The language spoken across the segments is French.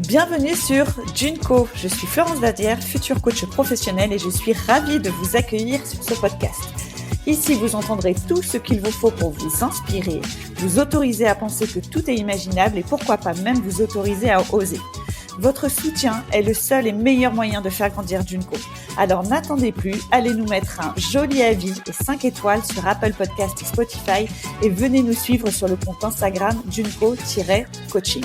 Bienvenue sur Junko. Je suis Florence Dadière, future coach professionnelle et je suis ravie de vous accueillir sur ce podcast. Ici, vous entendrez tout ce qu'il vous faut pour vous inspirer, vous autoriser à penser que tout est imaginable et pourquoi pas même vous autoriser à oser. Votre soutien est le seul et meilleur moyen de faire grandir Junko. Alors n'attendez plus, allez nous mettre un joli avis et 5 étoiles sur Apple Podcast et Spotify et venez nous suivre sur le compte Instagram Junko-coaching.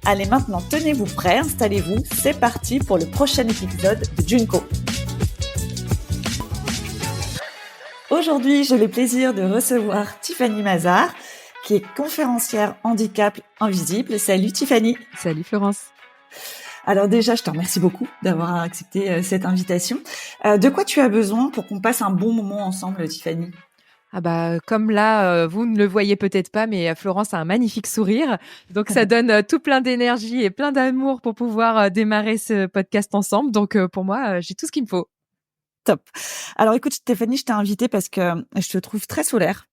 Allez maintenant, tenez-vous prêts, installez-vous, c'est parti pour le prochain épisode de Junko. Aujourd'hui, j'ai le plaisir de recevoir Tiffany Mazar, qui est conférencière handicap invisible. Salut Tiffany. Salut Florence. Alors déjà, je te remercie beaucoup d'avoir accepté cette invitation. De quoi tu as besoin pour qu'on passe un bon moment ensemble, Tiffany ? Comme là, vous ne le voyez peut-être pas, mais Florence a un magnifique sourire. Donc, ça donne tout plein d'énergie et plein d'amour pour pouvoir démarrer ce podcast ensemble. Donc, pour moi, j'ai tout ce qu'il me faut. Top. Alors, écoute, Stéphanie, je t'ai invitée parce que je te trouve très solaire.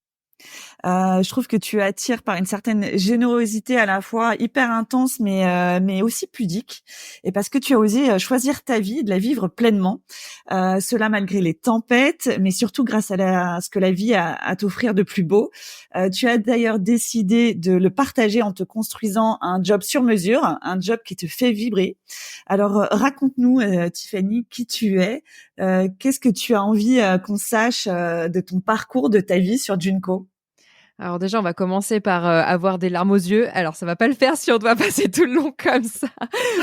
Je trouve que tu attires par une certaine générosité à la fois hyper intense mais aussi pudique, et parce que tu as osé choisir ta vie, de la vivre pleinement, cela malgré les tempêtes, mais surtout grâce à ce que la vie a à t'offrir de plus beau. Tu as d'ailleurs décidé de le partager en te construisant un job sur mesure, un job qui te fait vibrer. Alors raconte-nous, Tiffany, qui tu es, qu'est-ce que tu as envie qu'on sache de ton parcours, de ta vie sur Junko? Alors déjà, on va commencer par avoir des larmes aux yeux. Alors, ça va pas le faire si on doit passer tout le long comme ça.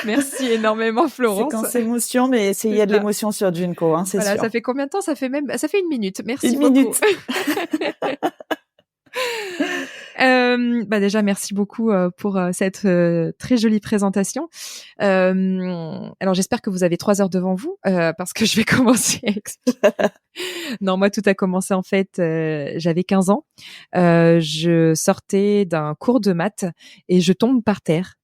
Merci énormément, Florence. Séquence émotion, mais il y a de l'émotion sur Junko, hein, c'est voilà, sûr. Ça fait combien de temps ? Ça fait 1 minute. Merci beaucoup. 1 minute. Déjà, merci beaucoup pour cette très jolie présentation. Alors, j'espère que vous avez 3 heures devant vous parce que je vais commencer à expliquer. Non, moi, tout a commencé en fait, j'avais 15 ans. Je sortais d'un cours de maths et je tombe par terre.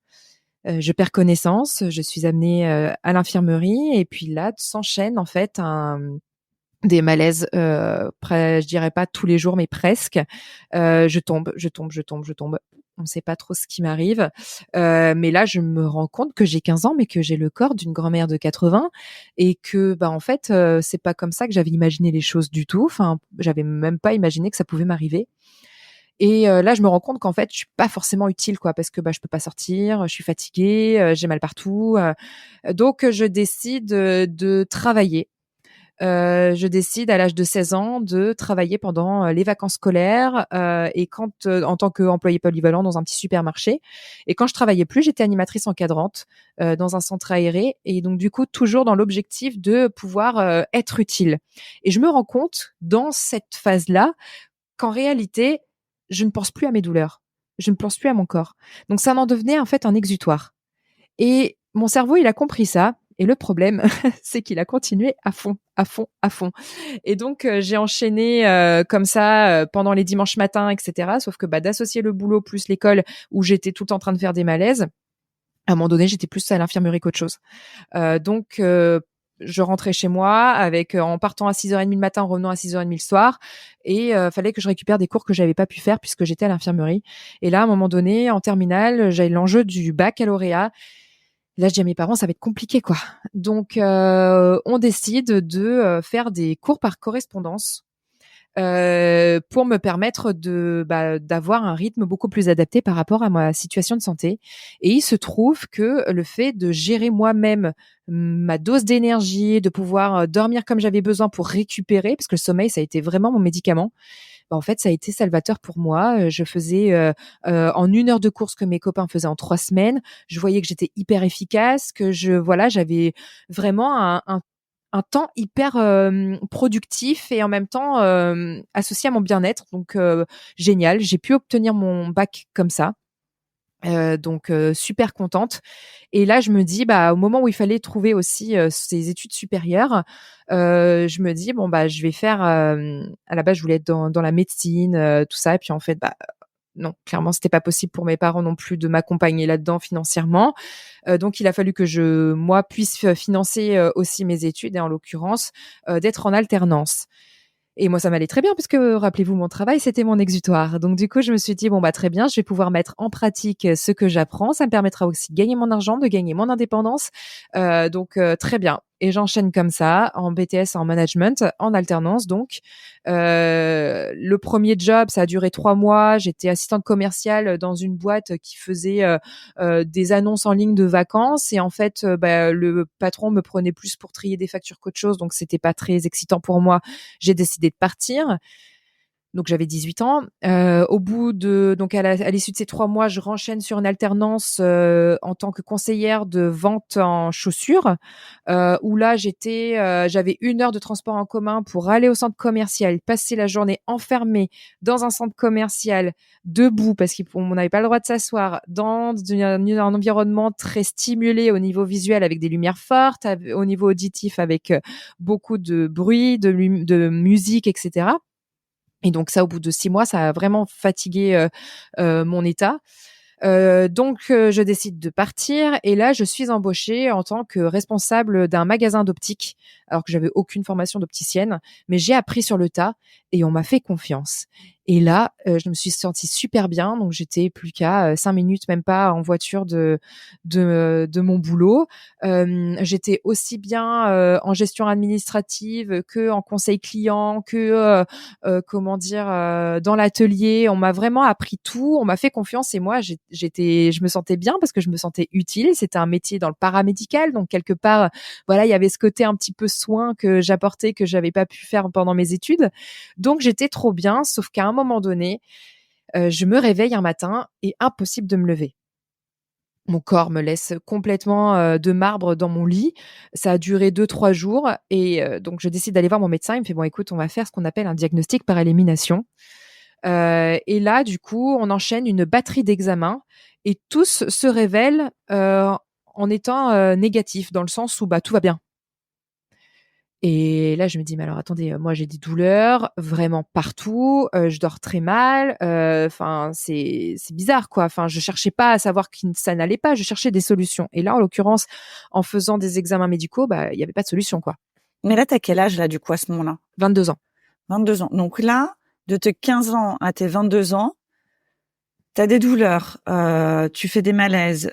Je perds connaissance, je suis amenée à l'infirmerie et puis là, s'enchaîne en fait des malaises, je dirais pas tous les jours, mais presque. Je tombe. On ne sait pas trop ce qui m'arrive. Mais là, je me rends compte que j'ai 15 ans, mais que j'ai le corps d'une grand-mère de 80 et que, en fait, c'est pas comme ça que j'avais imaginé les choses du tout. Enfin, j'avais même pas imaginé que ça pouvait m'arriver. Et là, je me rends compte qu'en fait, je suis pas forcément utile, quoi, parce que je peux pas sortir, je suis fatiguée, j'ai mal partout. Donc, je décide de travailler. Je décide à l'âge de 16 ans de travailler pendant les vacances scolaires et quand en tant qu'employée polyvalent dans un petit supermarché. Et quand je travaillais plus, j'étais animatrice encadrante dans un centre aéré et donc du coup toujours dans l'objectif de pouvoir être utile. Et je me rends compte dans cette phase-là qu'en réalité, je ne pense plus à mes douleurs. Je ne pense plus à mon corps. Donc ça m'en devenait en fait un exutoire. Et mon cerveau, il a compris ça. Et le problème, c'est qu'il a continué à fond. Et donc, j'ai enchaîné comme ça pendant les dimanches matins, etc. Sauf que d'associer le boulot plus l'école où j'étais tout le temps en train de faire des malaises, à un moment donné, j'étais plus à l'infirmerie qu'autre chose. Donc, je rentrais chez moi en partant à 6h30 le matin, en revenant à 6h30 le soir. Et fallait que je récupère des cours que j'avais pas pu faire puisque j'étais à l'infirmerie. Et là, à un moment donné, en terminale, j'avais l'enjeu du baccalauréat. Là, je dis à mes parents, ça va être compliqué, quoi. Donc, on décide de faire des cours par correspondance pour me permettre d'avoir un rythme beaucoup plus adapté par rapport à ma situation de santé. Et il se trouve que le fait de gérer moi-même ma dose d'énergie, de pouvoir dormir comme j'avais besoin pour récupérer, parce que le sommeil, ça a été vraiment mon médicament. En fait, ça a été salvateur pour moi. Je faisais en 1 heure de course que mes copains faisaient en 3 semaines. Je voyais que j'étais hyper efficace, que j'avais vraiment un temps hyper productif et en même temps associé à mon bien-être. Donc, génial. J'ai pu obtenir mon bac comme ça. Donc super contente. Et là, je me dis, au moment où il fallait trouver aussi ces études supérieures, je me dis, je vais faire... à la base, je voulais être dans la médecine, tout ça. Et puis en fait, non, clairement, c'était pas possible pour mes parents non plus de m'accompagner là-dedans financièrement. Donc, il a fallu que moi, puisse financer aussi mes études et en l'occurrence, d'être en alternance. Et moi, ça m'allait très bien puisque, rappelez-vous, mon travail, c'était mon exutoire. Donc, du coup, je me suis dit, bon, bah, très bien, je vais pouvoir mettre en pratique ce que j'apprends. Ça me permettra aussi de gagner mon argent, de gagner mon indépendance. Très bien. Et j'enchaîne comme ça, en BTS, en management, en alternance. Donc, le premier job, ça a duré 3 mois. J'étais assistante commerciale dans une boîte qui faisait des annonces en ligne de vacances. Et en fait, le patron me prenait plus pour trier des factures qu'autre chose. Donc, c'était pas très excitant pour moi. J'ai décidé de partir. Donc j'avais 18 ans. Au bout de donc à l'issue de ces 3 mois, je renchaîne sur une alternance en tant que conseillère de vente en chaussures, où là j'avais 1 heure de transport en commun pour aller au centre commercial, passer la journée enfermée dans un centre commercial, debout parce qu'on n'avait pas le droit de s'asseoir, dans un environnement très stimulé au niveau visuel avec des lumières fortes, au niveau auditif avec beaucoup de bruit, de musique, etc. Et donc ça, au bout de 6 mois, ça a vraiment fatigué mon état. Je décide de partir et là, je suis embauchée en tant que responsable d'un magasin d'optique, alors que j'avais aucune formation d'opticienne, mais j'ai appris sur le tas et on m'a fait confiance. Et là, je me suis sentie super bien. Donc j'étais plus qu'à 5 minutes, même pas, en voiture de mon boulot. J'étais aussi bien en gestion administrative que en conseil client, que dans l'atelier. On m'a vraiment appris tout. On m'a fait confiance et moi, je me sentais bien parce que je me sentais utile. C'était un métier dans le paramédical, donc quelque part, voilà, il y avait ce côté un petit peu soin que j'apportais que j'avais pas pu faire pendant mes études. Donc j'étais trop bien, sauf qu'à un moment donné, je me réveille un matin et impossible de me lever. Mon corps me laisse complètement de marbre dans mon lit. Ça a duré 2-3 jours et donc je décide d'aller voir mon médecin. Il me fait: «Bon, écoute, on va faire ce qu'on appelle un diagnostic par élimination». Et là, du coup, on enchaîne une batterie d'examens et tous se révèlent en étant négatifs, dans le sens où tout va bien. Et là, je me dis: «Mais alors attendez, moi j'ai des douleurs vraiment partout, je dors très mal, enfin c'est bizarre quoi». Enfin, je cherchais pas à savoir que ça n'allait pas, je cherchais des solutions. Et là, en l'occurrence, en faisant des examens médicaux, il y avait pas de solution quoi. Mais là, t'as quel âge là du coup à ce moment-là? 22 ans. 22 ans. Donc là, de tes 15 ans à tes 22 ans, t'as des douleurs, tu fais des malaises,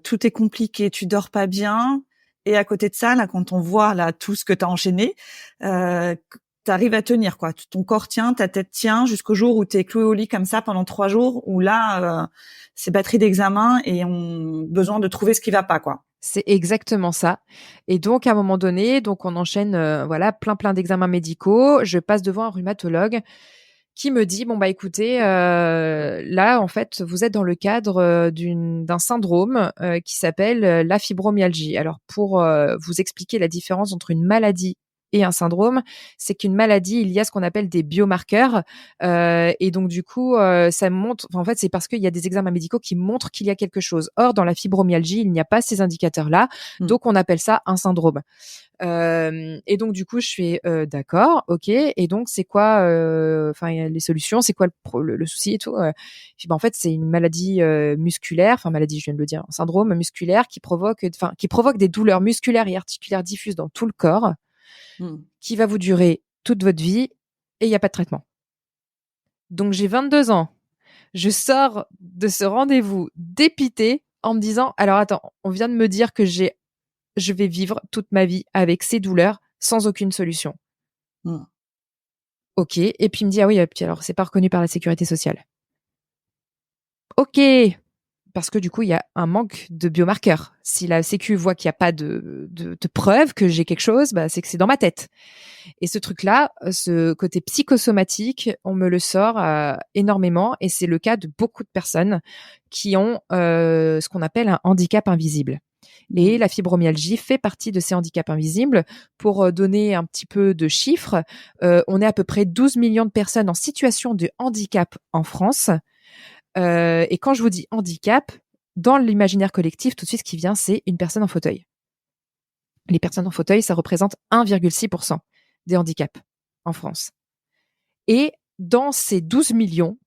tout est compliqué, tu dors pas bien. Et à côté de ça, là, quand on voit là tout ce que t'as enchaîné, t'arrives à tenir quoi. Ton corps tient, ta tête tient jusqu'au jour où t'es cloué au lit comme ça pendant 3 jours, où là, c'est batterie d'examen et on besoin de trouver ce qui va pas quoi. C'est exactement ça. Et donc à un moment donné, donc on enchaîne voilà plein d'examens médicaux. Je passe devant un rhumatologue qui me dit: «Bon écoutez, là en fait vous êtes dans le cadre d'un syndrome qui s'appelle la fibromyalgie». Alors pour vous expliquer la différence entre une maladie et un syndrome, c'est qu'une maladie, il y a ce qu'on appelle des biomarqueurs et donc du coup ça montre, en fait c'est parce qu'il y a des examens médicaux qui montrent qu'il y a quelque chose. Or dans la fibromyalgie, il n'y a pas ces indicateurs-là, donc on appelle ça un syndrome. Et donc du coup je fais d'accord, ok, et donc c'est quoi les solutions, c'est quoi le souci et tout. Puis en fait c'est une maladie musculaire, enfin maladie je viens de le dire, un syndrome musculaire qui provoque des douleurs musculaires et articulaires diffuses dans tout le corps, qui va vous durer toute votre vie et il n'y a pas de traitement. Donc j'ai 22 ans, je sors de ce rendez-vous dépitée en me disant: alors attends, on vient de me dire que je vais vivre toute ma vie avec ces douleurs sans aucune solution. Ok. Et puis il me dit: ah oui, puis alors c'est pas reconnu par la sécurité sociale. Ok. Parce que du coup, il y a un manque de biomarqueurs. Si la Sécu voit qu'il n'y a pas de preuve que j'ai quelque chose, c'est que c'est dans ma tête. Et ce truc-là, ce côté psychosomatique, on me le sort énormément. Et c'est le cas de beaucoup de personnes qui ont ce qu'on appelle un handicap invisible. Et la fibromyalgie fait partie de ces handicaps invisibles. Pour donner un petit peu de chiffres, on est à peu près 12 millions de personnes en situation de handicap en France. Et quand je vous dis handicap, dans l'imaginaire collectif, tout de suite, ce qui vient, c'est une personne en fauteuil. Les personnes en fauteuil, ça représente 1,6% des handicaps en France. Et dans ces 12 millions,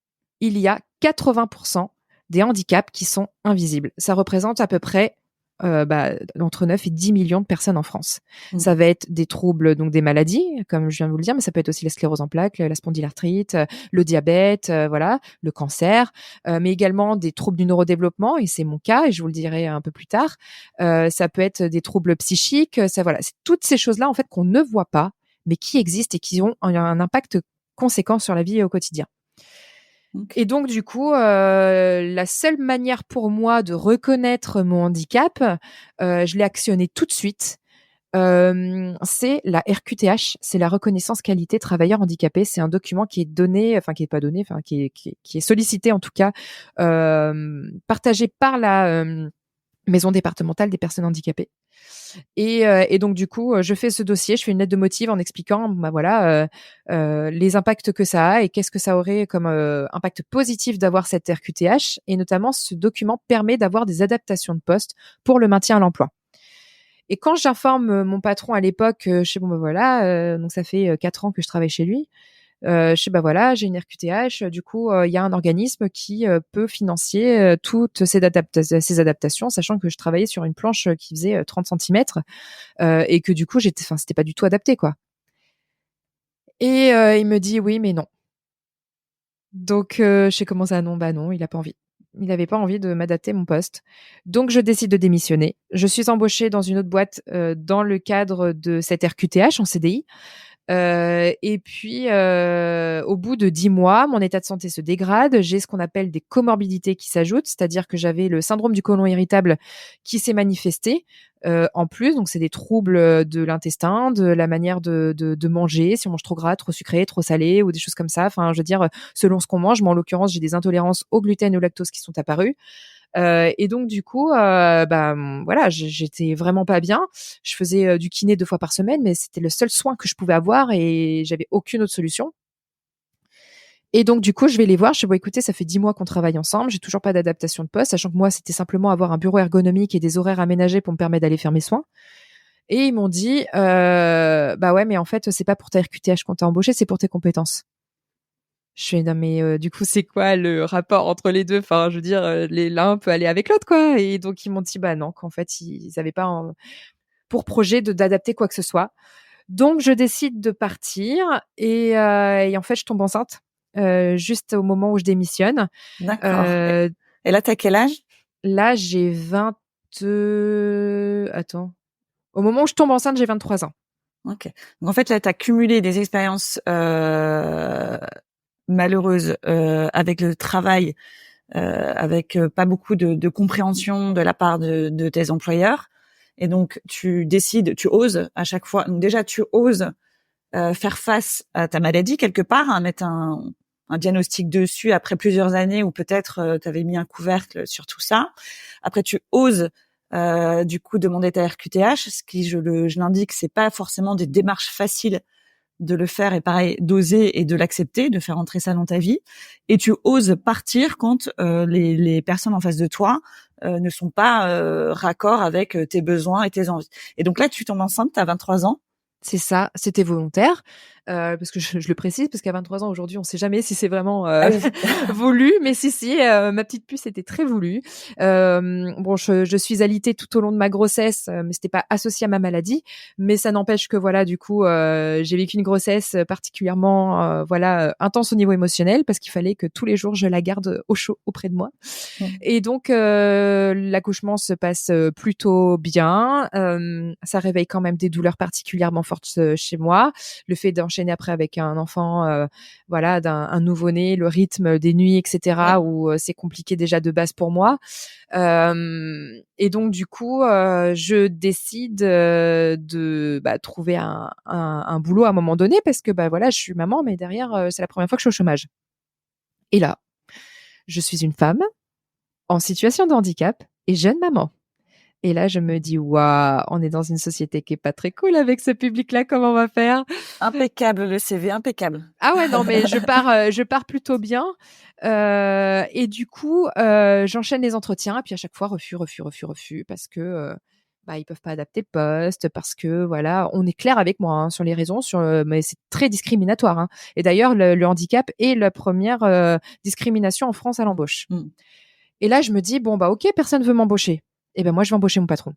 il y a 80% des handicaps qui sont invisibles. Ça représente à peu près entre 9 et 10 millions de personnes en France. Mmh. Ça va être des troubles, donc des maladies, comme je viens de vous le dire, mais ça peut être aussi la sclérose en plaques, la spondylarthrite, le diabète, voilà, le cancer, mais également des troubles du neurodéveloppement, et c'est mon cas, et je vous le dirai un peu plus tard. Ça peut être des troubles psychiques, ça voilà, c'est toutes ces choses-là en fait qu'on ne voit pas, mais qui existent et qui ont un impact conséquent sur la vie au quotidien. OK. Et donc du coup, la seule manière pour moi de reconnaître mon handicap, je l'ai actionné tout de suite. C'est la RQTH, c'est la reconnaissance qualité travailleur handicapé. C'est un document qui est donné, enfin qui est pas donné, enfin qui est sollicité en tout cas, partagé par la maison départementale des personnes handicapées. Et donc du coup, je fais ce dossier, je fais une lettre de motive en expliquant, bah voilà, les impacts que ça a et qu'est-ce que ça aurait comme impact positif d'avoir cette RQTH. Et notamment, ce document permet d'avoir des adaptations de poste pour le maintien à l'emploi. Et quand j'informe mon patron à l'époque, je sais bon bah voilà, donc ça fait 4 ans que je travaille chez lui. Je sais bah voilà, j'ai une RQTH, du coup il y a un organisme qui peut financer toutes ces adaptations, sachant que je travaillais sur une planche qui faisait 30 centimètres et que du coup c'était pas du tout adapté quoi. Et il me dit oui mais non. Donc je sais comment ça non, bah non, il a pas envie. Il avait pas envie de m'adapter mon poste. Donc je décide de démissionner. Je suis embauchée dans une autre boîte dans le cadre de cette RQTH en CDI. Et puis, au bout de 10 mois, mon état de santé se dégrade. J'ai ce qu'on appelle des comorbidités qui s'ajoutent, c'est-à-dire que j'avais le syndrome du côlon irritable qui s'est manifesté en plus. Donc, c'est des troubles de l'intestin, de la manière de manger, si on mange trop gras, trop sucré, trop salé ou des choses comme ça. Enfin, je veux dire, selon ce qu'on mange. Moi, en l'occurrence, j'ai des intolérances au gluten et au lactose qui sont apparues. Et donc du coup, voilà, j'étais vraiment pas bien. Je faisais du kiné 2 fois par semaine, mais c'était le seul soin que je pouvais avoir et j'avais aucune autre solution. Et donc du coup, je vais les voir. Je dis bon, écoutez, ça fait 10 mois qu'on travaille ensemble. J'ai toujours pas d'adaptation de poste, sachant que moi, c'était simplement avoir un bureau ergonomique et des horaires aménagés pour me permettre d'aller faire mes soins. Et ils m'ont dit, bah ouais, mais en fait, c'est pas pour ta RQTH qu'on t'a embauché, c'est pour tes compétences. Je fais non mais du coup c'est quoi le rapport entre les deux? Enfin je veux dire l'un peut aller avec l'autre quoi. Et donc ils m'ont dit bah non qu'en fait ils avaient pas pour projet d'adapter quoi que ce soit. Donc je décide de partir et en fait je tombe enceinte juste au moment où je démissionne. D'accord. Euh, Et là, tu as quel âge? Là j'ai 20 attends. Au moment où je tombe enceinte j'ai 23 ans. OK. Donc en fait, là, tu as cumulé des expériences malheureuses avec le travail, avec pas beaucoup de compréhension de la part de tes employeurs. Et donc, tu décides, tu oses à chaque fois. Donc déjà, tu oses faire face à ta maladie quelque part, hein, mettre un diagnostic dessus après plusieurs années où peut-être tu avais mis un couvercle sur tout ça. Après, tu oses du coup demander ta RQTH, ce qui, je l'indique, c'est pas forcément des démarches faciles de le faire, et pareil, d'oser et de l'accepter, de faire entrer ça dans ta vie. Et tu oses partir quand les personnes en face de toi ne sont pas raccord avec tes besoins et tes envies. Et donc là, tu tombes enceinte, tu as 23 ans. C'est ça, c'était volontaire, parce que je le précise, parce qu'à 23 ans aujourd'hui, on sait jamais si c'est vraiment Ah oui. voulu, mais si, ma petite puce était très voulue. Bon, je suis alitée tout au long de ma grossesse, mais c'était pas associé à ma maladie, mais ça n'empêche que voilà, du coup, j'ai vécu une grossesse particulièrement, voilà, intense au niveau émotionnel, parce qu'il fallait que tous les jours je la garde au chaud auprès de moi. Et donc l'accouchement se passe plutôt bien. Ça réveille quand même des douleurs particulièrement fortes chez moi. Le fait d'enchaîner après avec un enfant, voilà, un nouveau-né, le rythme des nuits, etc., Ouais. où c'est compliqué déjà de base pour moi. Et donc du coup, je décide de trouver un boulot à un moment donné parce que bah voilà, je suis maman, mais derrière c'est la première fois que je suis au chômage. Et là, je suis une femme en situation de handicap et jeune maman. Et là, je me dis, waouh, on est dans une société qui est pas très cool avec ce public-là. Comment on va faire? Impeccable, le CV, impeccable. Ah ouais, non, mais je pars plutôt bien. Et du coup, j'enchaîne les entretiens. Et puis à chaque fois, refus, parce que ils peuvent pas adapter le poste, parce que voilà, on est clair avec moi hein, sur les raisons, mais c'est très discriminatoire. Hein. Et d'ailleurs, le handicap est la première discrimination en France à l'embauche. Mm. Et là, je me dis, bon, bah, ok, personne veut m'embaucher. eh ben moi, je vais embaucher mon patron.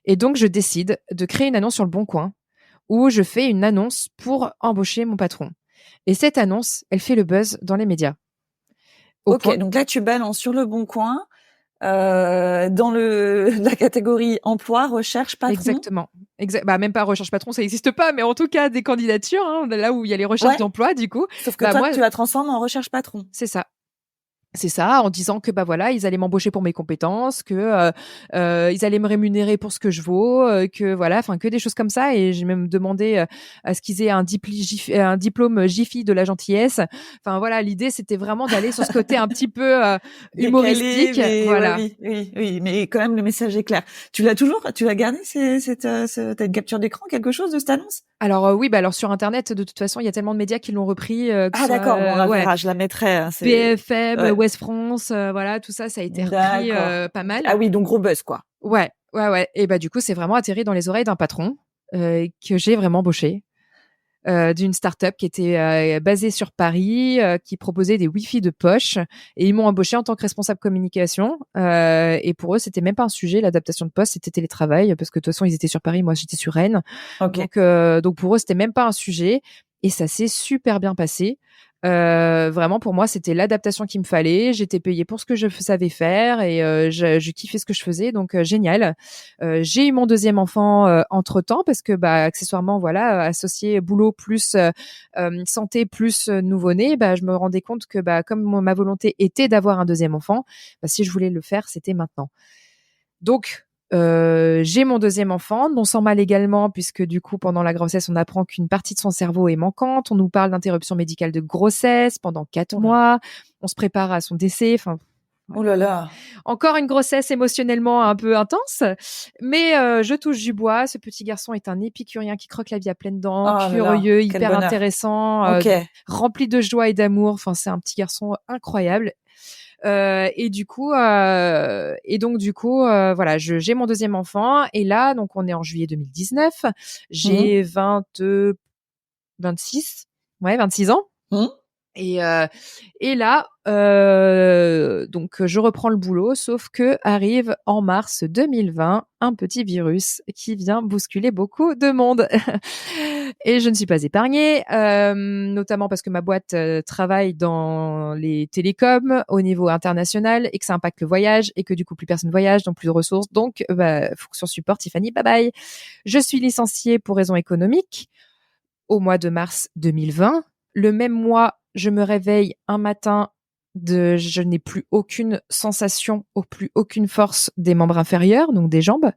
Et donc, je décide de créer une annonce sur le Bon Coin où je fais une annonce pour embaucher mon patron. Et cette annonce, elle fait le buzz dans les médias. Au Ok, point... donc là tu balances sur le Bon Coin dans la catégorie emploi, recherche, patron. Exactement. Bah, même pas recherche patron, ça n'existe pas, mais en tout cas des candidatures, hein, là où il y a les recherches Ouais. d'emploi, du coup. Sauf que Bah toi moi, tu la transformes en recherche patron. c'est ça. C'est ça, en disant que bah voilà, ils allaient m'embaucher pour mes compétences, que ils allaient me rémunérer pour ce que je vaux, que voilà, enfin que des choses comme ça. Et j'ai même demandé à ce qu'ils aient un diplôme Jiffy de la gentillesse. Enfin voilà, l'idée c'était vraiment d'aller sur ce côté un petit peu Décalé, humoristique, mais ouais, voilà. oui, mais quand même le message est clair. Tu l'as gardé cette capture d'écran, quelque chose de cette annonce? Alors oui, bah alors sur internet, de toute façon, il y a tellement de médias qui l'ont repris, que ce Ah soit d'accord, bon on la ouais, verra, je la mettrai. C'est BFM, ouais, Ouest France, voilà, tout ça, ça a été repris d'accord. pas mal. Ah oui, donc gros buzz quoi. Ouais, ouais, ouais. Et bah du coup, c'est vraiment atterri dans les oreilles d'un patron que j'ai vraiment embauché, d'une start-up qui était basée sur Paris, qui proposait des Wi-Fi de poche, et ils m'ont embauché en tant que responsable communication. Et pour eux, c'était même pas un sujet, l'adaptation de poste, c'était télétravail, parce que de toute façon, ils étaient sur Paris, moi j'étais sur Rennes. Ok. Donc pour eux, c'était même pas un sujet, et ça s'est super bien passé. Vraiment, pour moi, c'était l'adaptation qu'il me fallait. J'étais payée pour ce que je savais faire, et je kiffais ce que je faisais, donc génial. J'ai eu mon deuxième enfant entre temps, parce que bah accessoirement, voilà, associé boulot plus santé plus nouveau-né, bah je me rendais compte que bah comme ma volonté était d'avoir un deuxième enfant, bah si je voulais le faire, c'était maintenant. Donc, j'ai mon deuxième enfant, non sans mal également, puisque du coup, pendant la grossesse, on apprend qu'une partie de son cerveau est manquante. On nous parle d'interruption médicale de grossesse pendant 4 Oh là, mois. On se prépare à son décès. Enfin, oh là là. encore une grossesse émotionnellement un peu intense. Mais je touche du bois. Ce petit garçon est un épicurien qui croque la vie à pleines dents, Oh là là, curieux, quel hyper bonheur. intéressant, Ok. rempli de joie et d'amour. Enfin, c'est un petit garçon incroyable. Et donc du coup, voilà, j'ai mon deuxième enfant, et là, donc on est en juillet 2019, Mhm. j'ai 26, ouais, 26 ans. Mhm. Et, euh, et là, donc je reprends le boulot, sauf que arrive en mars 2020 un petit virus qui vient bousculer beaucoup de monde. Et je ne suis pas épargnée, notamment parce que ma boîte travaille dans les télécoms au niveau international, et que ça impacte le voyage, et que du coup plus personne voyage, donc plus de ressources. Donc, fonction support, Tiffany, bye bye. Je suis licenciée pour raisons économiques au mois de mars 2020. Le même mois, je me réveille un matin, je n'ai plus aucune sensation, plus aucune force des membres inférieurs, donc des jambes.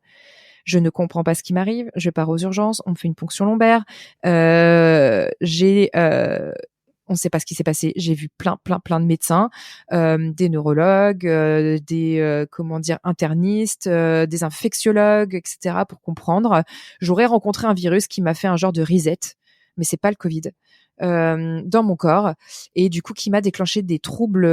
Je ne comprends pas ce qui m'arrive. Je pars aux urgences, on me fait une ponction lombaire. On ne sait pas ce qui s'est passé. J'ai vu plein de médecins, des neurologues, des comment dire internistes, des infectiologues, etc. pour comprendre. J'aurais rencontré un virus qui m'a fait un genre de reset, mais c'est pas le Covid. Dans mon corps, et du coup qui m'a déclenché des troubles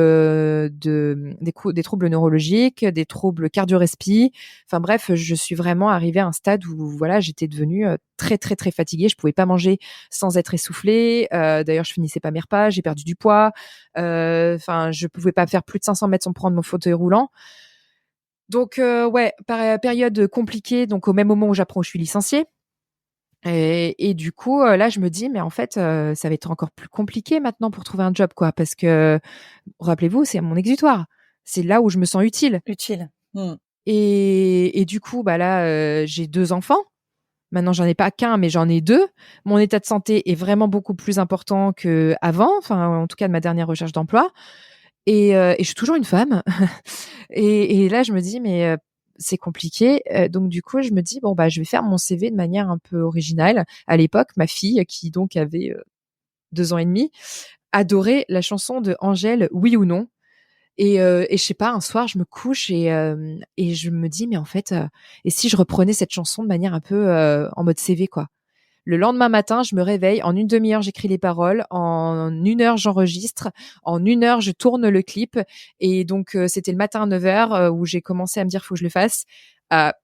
des troubles neurologiques, des troubles cardio-respi. Enfin bref, je suis vraiment arrivée à un stade où voilà, j'étais devenue très fatiguée. Je pouvais pas manger sans être essoufflée. D'ailleurs, je finissais pas mes repas. J'ai perdu du poids. Enfin, je pouvais pas faire plus de 500 mètres sans prendre mon fauteuil roulant. Donc ouais, période compliquée. Donc au même moment où j'apprends, je suis licenciée. Et du coup, là, je me dis, mais en fait, ça va être encore plus compliqué maintenant pour trouver un job, quoi, parce que rappelez-vous, c'est mon exutoire. C'est là où je me sens utile. Utile. Mhm. Et du coup, bah là, j'ai 2 enfants. Maintenant, j'en ai pas qu'un, mais j'en ai 2. Mon état de santé est vraiment beaucoup plus important qu'avant, enfin, en tout cas de ma dernière recherche d'emploi. Et je suis toujours une femme. Et là, je me dis, mais c'est compliqué. Donc, du coup, je me dis, bon, bah, je vais faire mon CV de manière un peu originale. À l'époque, ma fille, qui donc avait 2 ans et demi, adorait la chanson de Angèle, Oui ou non. Et je sais pas, un soir, je me couche, et je me dis, mais en fait, et si je reprenais cette chanson de manière un peu en mode CV, quoi. Le lendemain matin, je me réveille. En une demi-heure, j'écris les paroles. En 1 heure, j'enregistre. En 1 heure, je tourne le clip. Et donc, c'était le matin à 9 heures où j'ai commencé à me dire, faut que je le fasse. À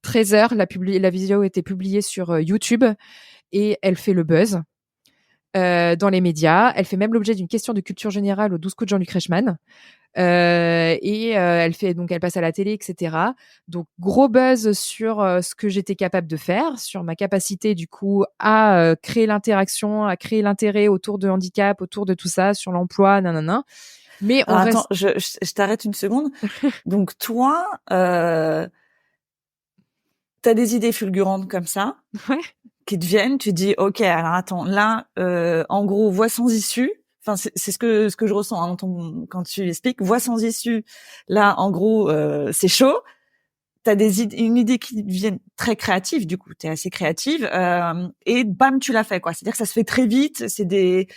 13 heures, la vidéo était publiée sur YouTube, et elle fait le buzz dans les médias. Elle fait même l'objet d'une question de culture générale aux 12 coups de Jean-Luc Reichmann. Elle passe à la télé, etc. Donc gros buzz sur ce que j'étais capable de faire, sur ma capacité du coup à créer l'interaction, à créer l'intérêt autour de handicap, autour de tout ça, sur l'emploi, nanana. Mais on Alors attends, reste. je t'arrête une seconde. Donc toi, t'as des idées fulgurantes comme ça Ouais. qui te viennent, tu dis ok, alors attends, là, en gros, voie sans issue. Enfin, c'est ce que je ressens hein, quand tu expliques voie sans issue. Là, en gros, c'est chaud. T'as une idée qui devient très créative, du coup, t'es assez créative, et bam, tu l'as fait, quoi. C'est-à-dire que ça se fait très vite, c'est des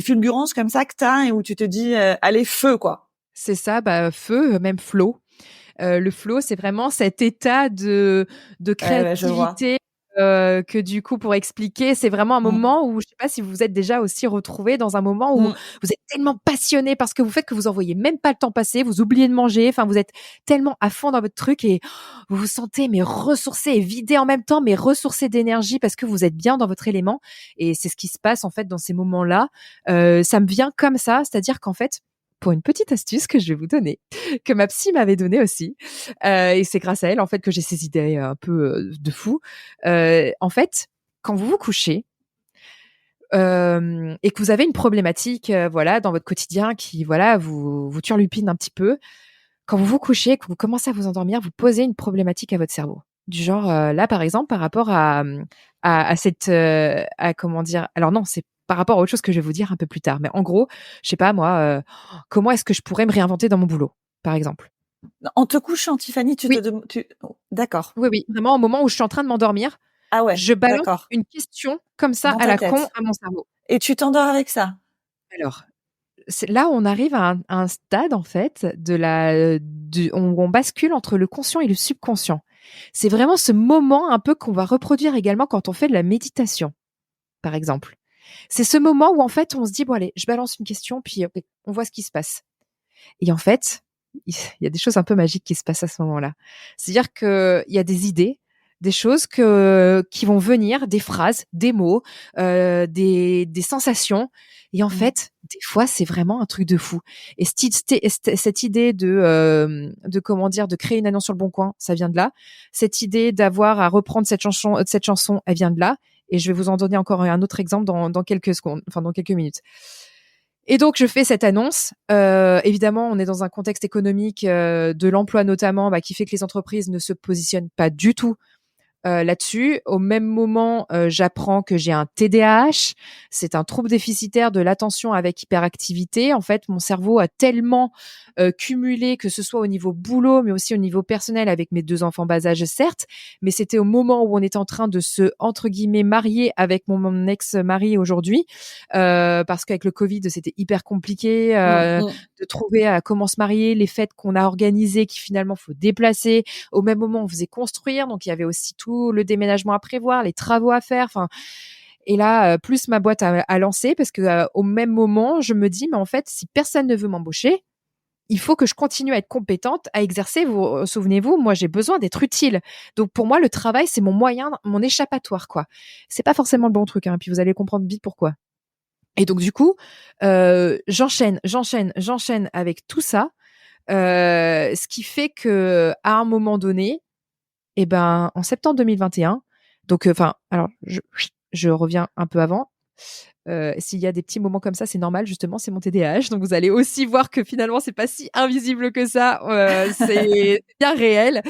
fulgurances comme ça que t'as et où tu te dis, allez, feu, quoi. C'est ça, bah, feu, même flow. Le flow, c'est vraiment cet état de Ouais, je vois. créativité que du coup, pour expliquer, c'est vraiment un Mm. moment où, je sais pas si vous vous êtes déjà aussi retrouvé dans un moment où Mm. vous êtes tellement passionné par ce que vous faites que vous en voyez même pas le temps passer, vous oubliez de manger, enfin, vous êtes tellement à fond dans votre truc et vous vous sentez mais ressourcé et vidé en même temps, mais ressourcé d'énergie parce que vous êtes bien dans votre élément. Et c'est ce qui se passe en fait dans ces moments-là. Ça me vient comme ça, c'est-à-dire qu'en fait, pour une petite astuce que je vais vous donner, que ma psy m'avait donnée aussi, et c'est grâce à elle en fait que j'ai ces idées un peu de fou. En fait, quand vous vous couchez et que vous avez une problématique, voilà, dans votre quotidien qui, voilà, vous turlupine un petit peu, quand vous vous couchez et que vous commencez à vous endormir, vous posez une problématique à votre cerveau. Du genre, là, par exemple, par rapport à cette, à comment dire? Alors non, c'est par rapport à autre chose que je vais vous dire un peu plus tard. Mais en gros, je sais pas moi, comment est-ce que je pourrais me réinventer dans mon boulot, par exemple? En te couchant, Tiffany, Oui, oh, d'accord. oui, oui, vraiment au moment où je suis en train de m'endormir, Ah ouais, je balance d'accord. une question comme ça Dans à ta la con tête. à mon cerveau. Et tu t'endors avec ça. Alors, c'est là, on arrive à un stade en fait où on bascule entre le conscient et le subconscient. C'est vraiment ce moment un peu qu'on va reproduire également quand on fait de la méditation, par exemple. C'est ce moment où en fait on se dit bon allez, je balance une question puis on voit ce qui se passe. Et en fait, il y a des choses un peu magiques qui se passent à ce moment-là. C'est-à-dire qu'il y a des idées, des choses qui vont venir, des phrases, des mots, des sensations. Et en Mm. fait, des fois, c'est vraiment un truc de fou. Et cette idée de comment dire, de créer une annonce sur le Bon Coin, ça vient de là. Cette idée d'avoir à reprendre cette chanson, elle vient de là. Et je vais vous en donner encore un autre exemple dans quelques secondes, enfin dans quelques minutes. Et donc je fais cette annonce. Évidemment, on est dans un contexte économique de l'emploi notamment, bah, qui fait que les entreprises ne se positionnent pas du tout là-dessus. Au même moment, j'apprends que j'ai un TDAH. C'est un trouble déficitaire de l'attention avec hyperactivité. En fait, mon cerveau a tellement cumulé, que ce soit au niveau boulot, mais aussi au niveau personnel avec mes 2 enfants bas âge, certes. Mais c'était au moment où on était en train de se, entre guillemets, marier avec mon ex-mari aujourd'hui. Parce qu'avec le Covid, c'était hyper compliqué Mm, mm. de trouver comment se marier, les fêtes qu'on a organisées qui finalement faut déplacer. Au même moment, on faisait construire, donc il y avait aussi tout le déménagement à prévoir, les travaux à faire. Enfin, et là, plus ma boîte a lancé parce que au même moment, je me dis, mais en fait, si personne ne veut m'embaucher, il faut que je continue à être compétente, à exercer. Vous souvenez-vous, moi, j'ai besoin d'être utile. Donc pour moi, le travail, c'est mon moyen, mon échappatoire, quoi. C'est pas forcément le bon truc, hein. Puis vous allez comprendre vite pourquoi. Et donc du coup, j'enchaîne avec tout ça, ce qui fait que à un moment donné, et ben, en septembre 2021, donc enfin, alors je reviens un peu avant. S'il y a des petits moments comme ça, c'est normal, justement, c'est mon TDAH. Donc vous allez aussi voir que finalement, c'est pas si invisible que ça. C'est bien réel.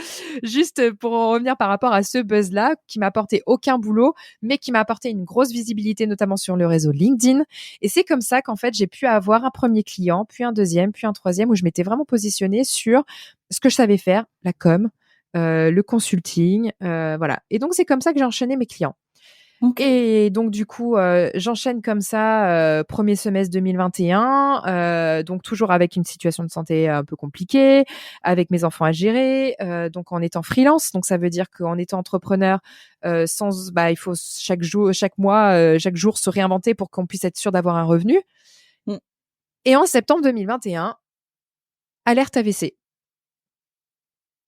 Juste pour en revenir par rapport à ce buzz-là, qui m'a apporté aucun boulot, mais qui m'a apporté une grosse visibilité, notamment sur le réseau LinkedIn. Et c'est comme ça qu'en fait, j'ai pu avoir un premier client, puis un deuxième, puis un troisième, où je m'étais vraiment positionnée sur ce que je savais faire, la com, le consulting, voilà. Et donc, c'est comme ça que j'ai enchaîné mes clients. Ok. Et donc du coup, j'enchaîne comme ça, 1er semestre 2021, donc toujours avec une situation de santé un peu compliquée, avec mes enfants à gérer, donc en étant freelance. Donc ça veut dire qu'en étant entrepreneur, il faut chaque mois, chaque jour se réinventer pour qu'on puisse être sûr d'avoir un revenu. Mm. Et en septembre 2021, alerte AVC.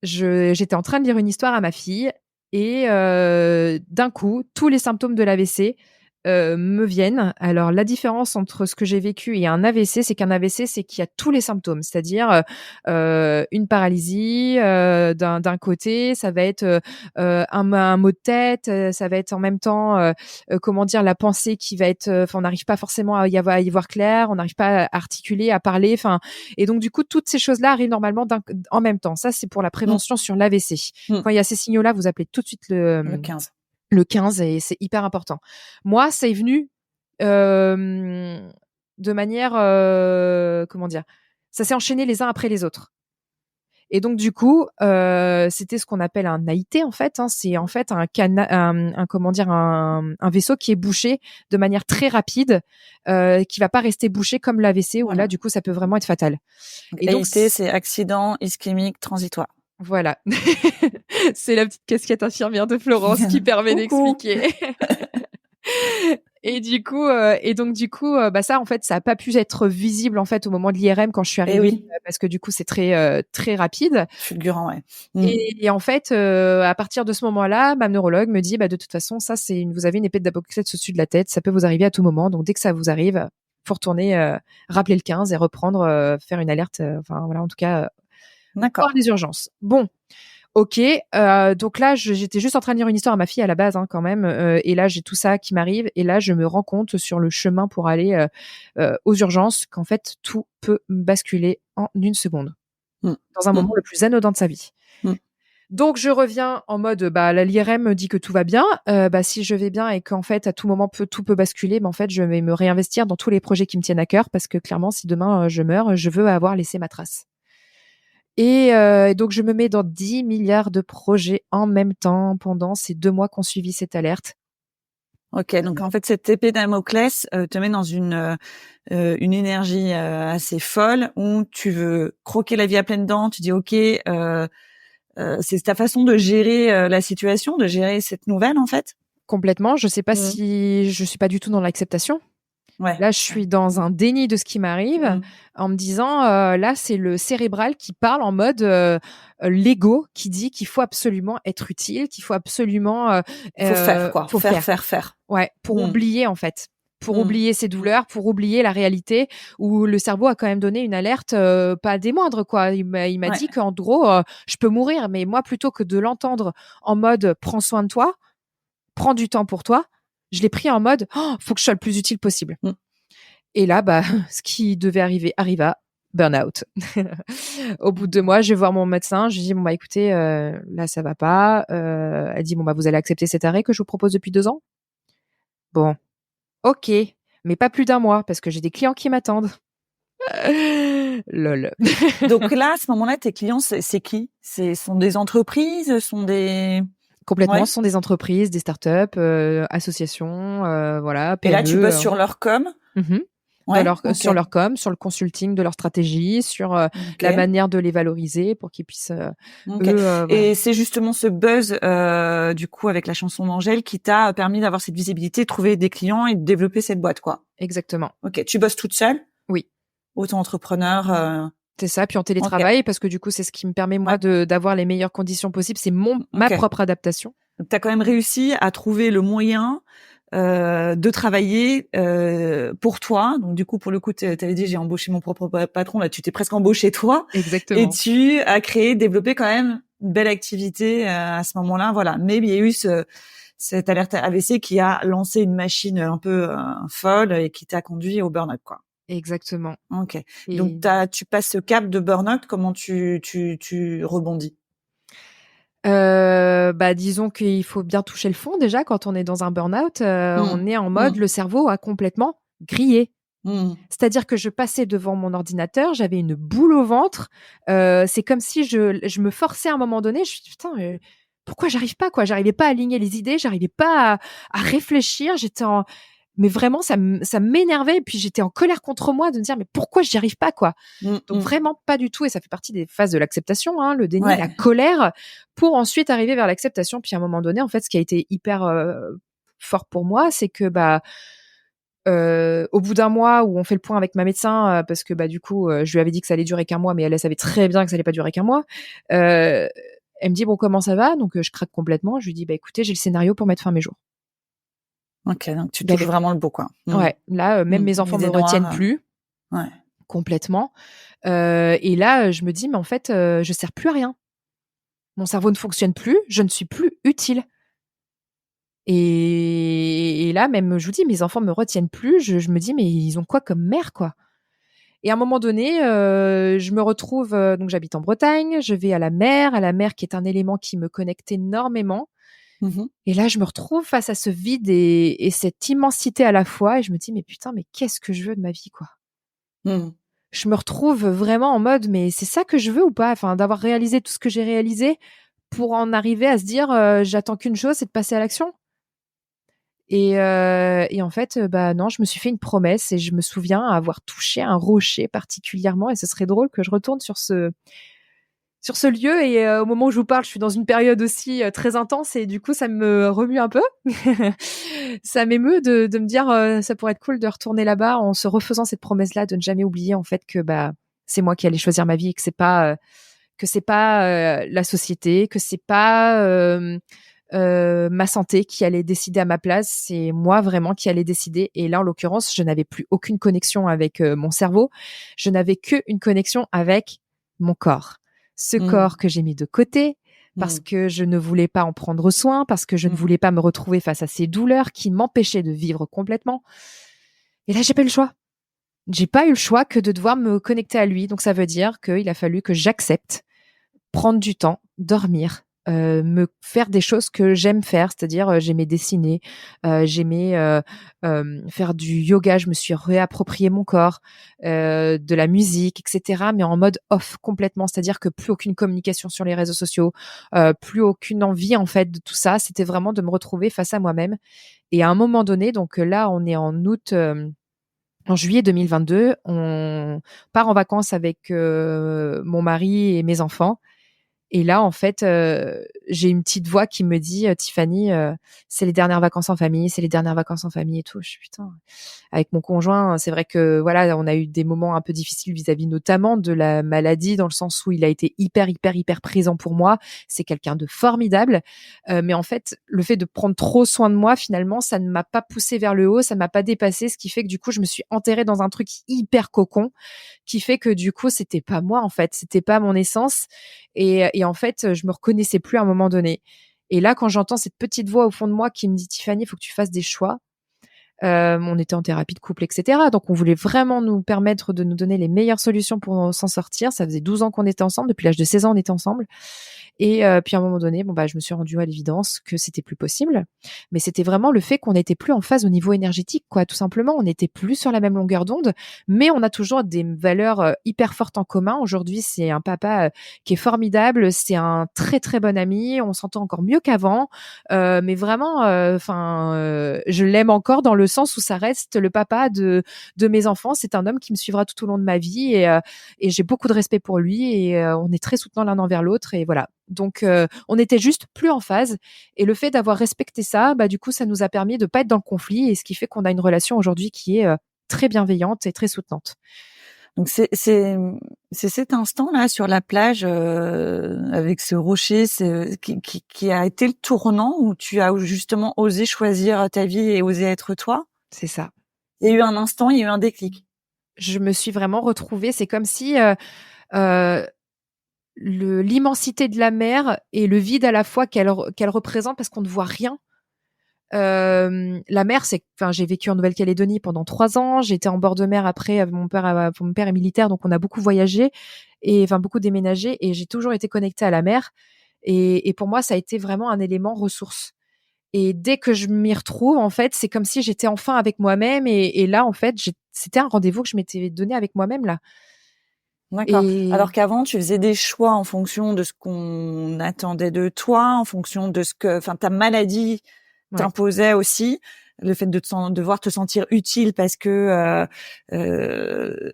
J'étais en train de lire une histoire à ma fille et d'un coup, tous les symptômes de l'AVC me viennent. Alors la différence entre ce que j'ai vécu et un AVC, c'est qu'un AVC, c'est qu'il y a tous les symptômes, c'est-à-dire une paralysie d'un côté, ça va être un maux de tête, ça va être en même temps, comment dire, la pensée qui va être, on n'arrive pas forcément à y voir clair, on n'arrive pas à articuler, à parler, enfin, et donc du coup toutes ces choses-là arrivent normalement en même temps. Ça, c'est pour la Mm. prévention sur l'AVC. Mm. Quand il y a ces signaux-là, vous appelez tout de suite Le 15. le 15 et c'est hyper important. Moi, c'est venu de manière, comment dire, ça s'est enchaîné les uns après les autres. Et donc du coup, c'était ce qu'on appelle un AIT en fait. Hein. C'est en fait un vaisseau qui est bouché de manière très rapide, qui va pas rester bouché comme l'AVC où là du coup ça peut vraiment être fatal. Donc, Et donc AIT, c'est accident ischémique transitoire. voilà, c'est la petite casquette infirmière de Florence qui permet d'expliquer. Et donc du coup, bah ça en fait, ça a pas pu être visible en fait au moment de l'IRM quand je suis arrivée, oui. parce que du coup c'est très rapide. Fulgurant, ouais. Et en fait, à partir de ce moment-là, ma neurologue me dit, bah de toute façon, ça vous avez une épée de Damoclès au-dessus de la tête, ça peut vous arriver à tout moment. Donc dès que ça vous arrive, faut retourner rappeler le 15 et reprendre, faire une alerte. Enfin voilà, en tout cas, voir les urgences. Bon. Ok, donc là j'étais juste en train de lire une histoire à ma fille à la base quand même, et là j'ai tout ça qui m'arrive et là je me rends compte sur le chemin pour aller aux urgences qu'en fait tout peut basculer en une seconde, dans un moment le plus anodin de sa vie. Donc je reviens en mode l'IRM me dit que tout va bien, si je vais bien et qu'en fait à tout moment tout peut basculer, en fait je vais me réinvestir dans tous les projets qui me tiennent à cœur parce que clairement si demain je meurs, je veux avoir laissé ma trace. Et donc, je me mets dans 10 milliards de projets en même temps pendant ces 2 mois qu'on suivi cette alerte. Ok, donc en fait, cette épée Damoclès te met dans une énergie assez folle où tu veux croquer la vie à pleines dents. Tu dis ok, c'est ta façon de gérer la situation, de gérer cette nouvelle en fait. Complètement. Je sais pas si je suis pas du tout dans l'acceptation. Ouais. Là, je suis dans un déni de ce qui m'arrive en me disant, là, c'est le cérébral qui parle en mode l'ego qui dit qu'il faut absolument être utile, qu'il faut absolument faut faire quoi, faut faire. Ouais, pour oublier en fait, pour oublier ses douleurs, pour oublier la réalité où le cerveau a quand même donné une alerte pas des moindres quoi. Il m'a dit qu'en gros, je peux mourir, mais moi plutôt que de l'entendre en mode prends soin de toi, prends du temps pour toi. Je l'ai pris en mode faut que je sois le plus utile possible. Et là, ce qui devait arriver arriva, burn-out. Au bout de 2 mois, je vais voir mon médecin. Je lui dis écoutez, là ça va pas. Elle dit vous allez accepter cet arrêt que je vous propose depuis 2 ans. Bon, ok, mais pas plus d'1 mois parce que j'ai des clients qui m'attendent. Lol. Donc là, à ce moment-là, tes clients, c'est qui? Sont des entreprises, sont des... Complètement, ce sont des entreprises, des startups, associations, voilà, PME. Et là, tu bosses sur leur com. Sur leur com, sur le consulting de leur stratégie, sur la manière de les valoriser pour qu'ils puissent Et c'est justement ce buzz du coup avec la chanson d'Angèle qui t'a permis d'avoir cette visibilité, de trouver des clients et de développer cette boîte quoi. Exactement. Ok, tu bosses toute seule? Oui. Auto-entrepreneur. C'est ça, puis en télétravail parce que du coup c'est ce qui me permet moi d'avoir les meilleures conditions possibles, c'est ma propre adaptation. Donc t'as quand même réussi à trouver le moyen de travailler pour toi. Donc du coup pour le coup t'avais dit j'ai embauché mon propre patron, là tu t'es presque embauché toi. Exactement. Et tu as développé quand même une belle activité à ce moment-là, voilà. Mais il y a eu cette alerte AVC qui a lancé une machine un peu folle et qui t'a conduit au burn-out quoi. Exactement. Ok. Donc tu passes ce cap de burn-out, comment tu rebondis? Disons qu'il faut bien toucher le fond déjà quand on est dans un burn-out. On est en mode le cerveau a complètement grillé. C'est-à-dire que je passais devant mon ordinateur, j'avais une boule au ventre. C'est comme si je me forçais à un moment donné. Je me suis dit, putain, pourquoi j'arrive pas quoi? J'arrivais pas à aligner les idées, j'arrivais pas à réfléchir. Mais vraiment, ça m'énervait. Et puis, j'étais en colère contre moi de me dire, mais pourquoi j'y arrive pas, quoi? Donc, vraiment pas du tout. Et ça fait partie des phases de l'acceptation, le déni, la colère, pour ensuite arriver vers l'acceptation. Puis, à un moment donné, en fait, ce qui a été hyper fort pour moi, c'est que, au bout d'1 mois où on fait le point avec ma médecin, parce que, du coup, je lui avais dit que ça allait durer qu'1 mois, mais elle savait très bien que ça allait pas durer qu'1 mois. Elle me dit, bon, comment ça va? Donc, je craque complètement. Je lui dis, écoutez, j'ai le scénario pour mettre fin à mes jours. Ok, donc tu Il y touches avait vraiment le bout, quoi. ouais, là, même mes enfants Les me idées retiennent noires. plus Ouais. complètement. Et là, je me dis: «Mais en fait, je sers plus à rien. Mon cerveau ne fonctionne plus, je ne suis plus utile». Et là, même, je vous dis, mes enfants me retiennent plus. Je me dis: «Mais ils ont quoi comme mère, quoi?» Et à un moment donné, je me retrouve, donc j'habite en Bretagne, je vais à la mer qui est un élément qui me connecte énormément. Mhm. Et là, je me retrouve face à ce vide et cette immensité à la fois et je me dis: «Mais putain, mais qu'est-ce que je veux de ma vie, quoi?» Mhm. Je me retrouve vraiment en mode: «Mais c'est ça que je veux ou pas?» Enfin, d'avoir réalisé tout ce que j'ai réalisé pour en arriver à se dire, «J'attends qu'une chose, c'est de passer à l'action». Et en fait, bah, non, je me suis fait une promesse et je me souviens avoir touché un rocher particulièrement et ce serait drôle que je retourne sur ce lieu et au moment où je vous parle, je suis dans une période aussi, très intense et du coup, ça me remue un peu. Ça m'émeut de me dire, ça pourrait être cool de retourner là-bas en se refaisant cette promesse-là de ne jamais oublier en fait que, bah, c'est moi qui allais choisir ma vie et que c'est pas, la société, que c'est pas, ma santé qui allait décider à ma place, c'est moi vraiment qui allais décider et là, en l'occurrence, je n'avais plus aucune connexion avec, mon cerveau. Je n'avais qu'une connexion avec mon corps. Ce corps Mhm. que j'ai mis de côté parce Mhm. que je ne voulais pas en prendre soin, parce que je ne Mhm. voulais pas me retrouver face à ces douleurs qui m'empêchaient de vivre complètement et là, j'ai pas eu le choix. J'ai pas eu le choix que de devoir me connecter à lui, donc ça veut dire qu'il a fallu que j'accepte prendre du temps, dormir, me faire des choses que j'aime faire, c'est-à-dire, j'aimais dessiner, j'aimais, faire du yoga, je me suis réapproprié mon corps, de la musique et cetera, mais en mode off complètement. C'est-à-dire que plus aucune communication sur les réseaux sociaux, plus aucune envie en fait de tout ça. C'était vraiment de me retrouver face à moi-même et à un moment donné, donc, là on est en juillet 2022, on part en vacances avec, mon mari et mes enfants et là, en fait, j'ai une petite voix qui me dit: «Tiffany, c'est les dernières vacances en famille, c'est les dernières vacances en famille et tout». Je suis: «Putain». Avec mon conjoint, c'est vrai que, voilà, on a eu des moments un peu difficiles vis-à-vis notamment de la maladie, dans le sens où il a été hyper, hyper, hyper présent pour moi. C'est quelqu'un de formidable, mais en fait, le fait de prendre trop soin de moi, finalement, ça ne m'a pas poussée vers le haut, ça m'a pas dépassée, ce qui fait que, du coup, je me suis enterrée dans un truc hyper cocon qui fait que du coup, c'était pas moi en fait, c'était pas mon essence et en fait, je me reconnaissais plus à un moment donné. Et là, quand j'entends cette petite voix au fond de moi qui me dit: «Tiffany, il faut que tu fasses des choix». On était en thérapie de couple et cetera, donc on voulait vraiment nous permettre de nous donner les meilleures solutions pour s'en sortir. Ça faisait 12 ans qu'on était ensemble, depuis l'âge de 16 ans, on était ensemble et puis à un moment donné, bon, bah, je me suis rendue à l'évidence que c'était plus possible. Mais c'était vraiment le fait qu'on n'était plus en phase au niveau énergétique, quoi, tout simplement. On n'était plus sur la même longueur d'onde, mais on a toujours des valeurs, hyper fortes en commun. Aujourd'hui, c'est un papa, qui est formidable, c'est un très, très bon ami, on s'entend encore mieux qu'avant, mais vraiment, enfin, je l'aime encore dans le sens où ça reste le papa de mes enfants. C'est un homme qui me suivra tout au long de ma vie et j'ai beaucoup de respect pour lui et on est très soutenants l'un envers l'autre et voilà. Donc, on était juste plus en phase et le fait d'avoir respecté ça, bah, du coup, ça nous a permis de pas être dans le conflit et ce qui fait qu'on a une relation aujourd'hui qui est, très bienveillante et très soutenante. Donc c'est cet instant-là sur la plage avec ce rocher qui a été le tournant où tu as justement osé choisir ta vie et osé être toi. C'est ça. Il y a eu un instant, il y a eu un déclic. Je me suis vraiment retrouvée, c'est comme si, heu, le l'immensité de la mer et le vide à la fois qu'elle représente parce qu'on ne voit rien. La mer, c'est enfin, j'ai vécu en Nouvelle-Calédonie pendant 3 ans. J'étais en bord de mer après, mon père est militaire, donc on a beaucoup voyagé et enfin beaucoup déménagé et j'ai toujours été connectée à la mer et pour moi, ça a été vraiment un élément ressource et dès que je m'y retrouve, en fait, c'est comme si j'étais enfin avec moi-même et là, en fait, c'était un rendez-vous que je m'étais donné avec moi-même, là D'accord. Alors et qu'avant, tu faisais des choix en fonction de ce qu'on attendait de toi, en fonction de ce que, enfin, ta maladie ouais, t'imposait aussi, le fait devoir te sentir utile parce que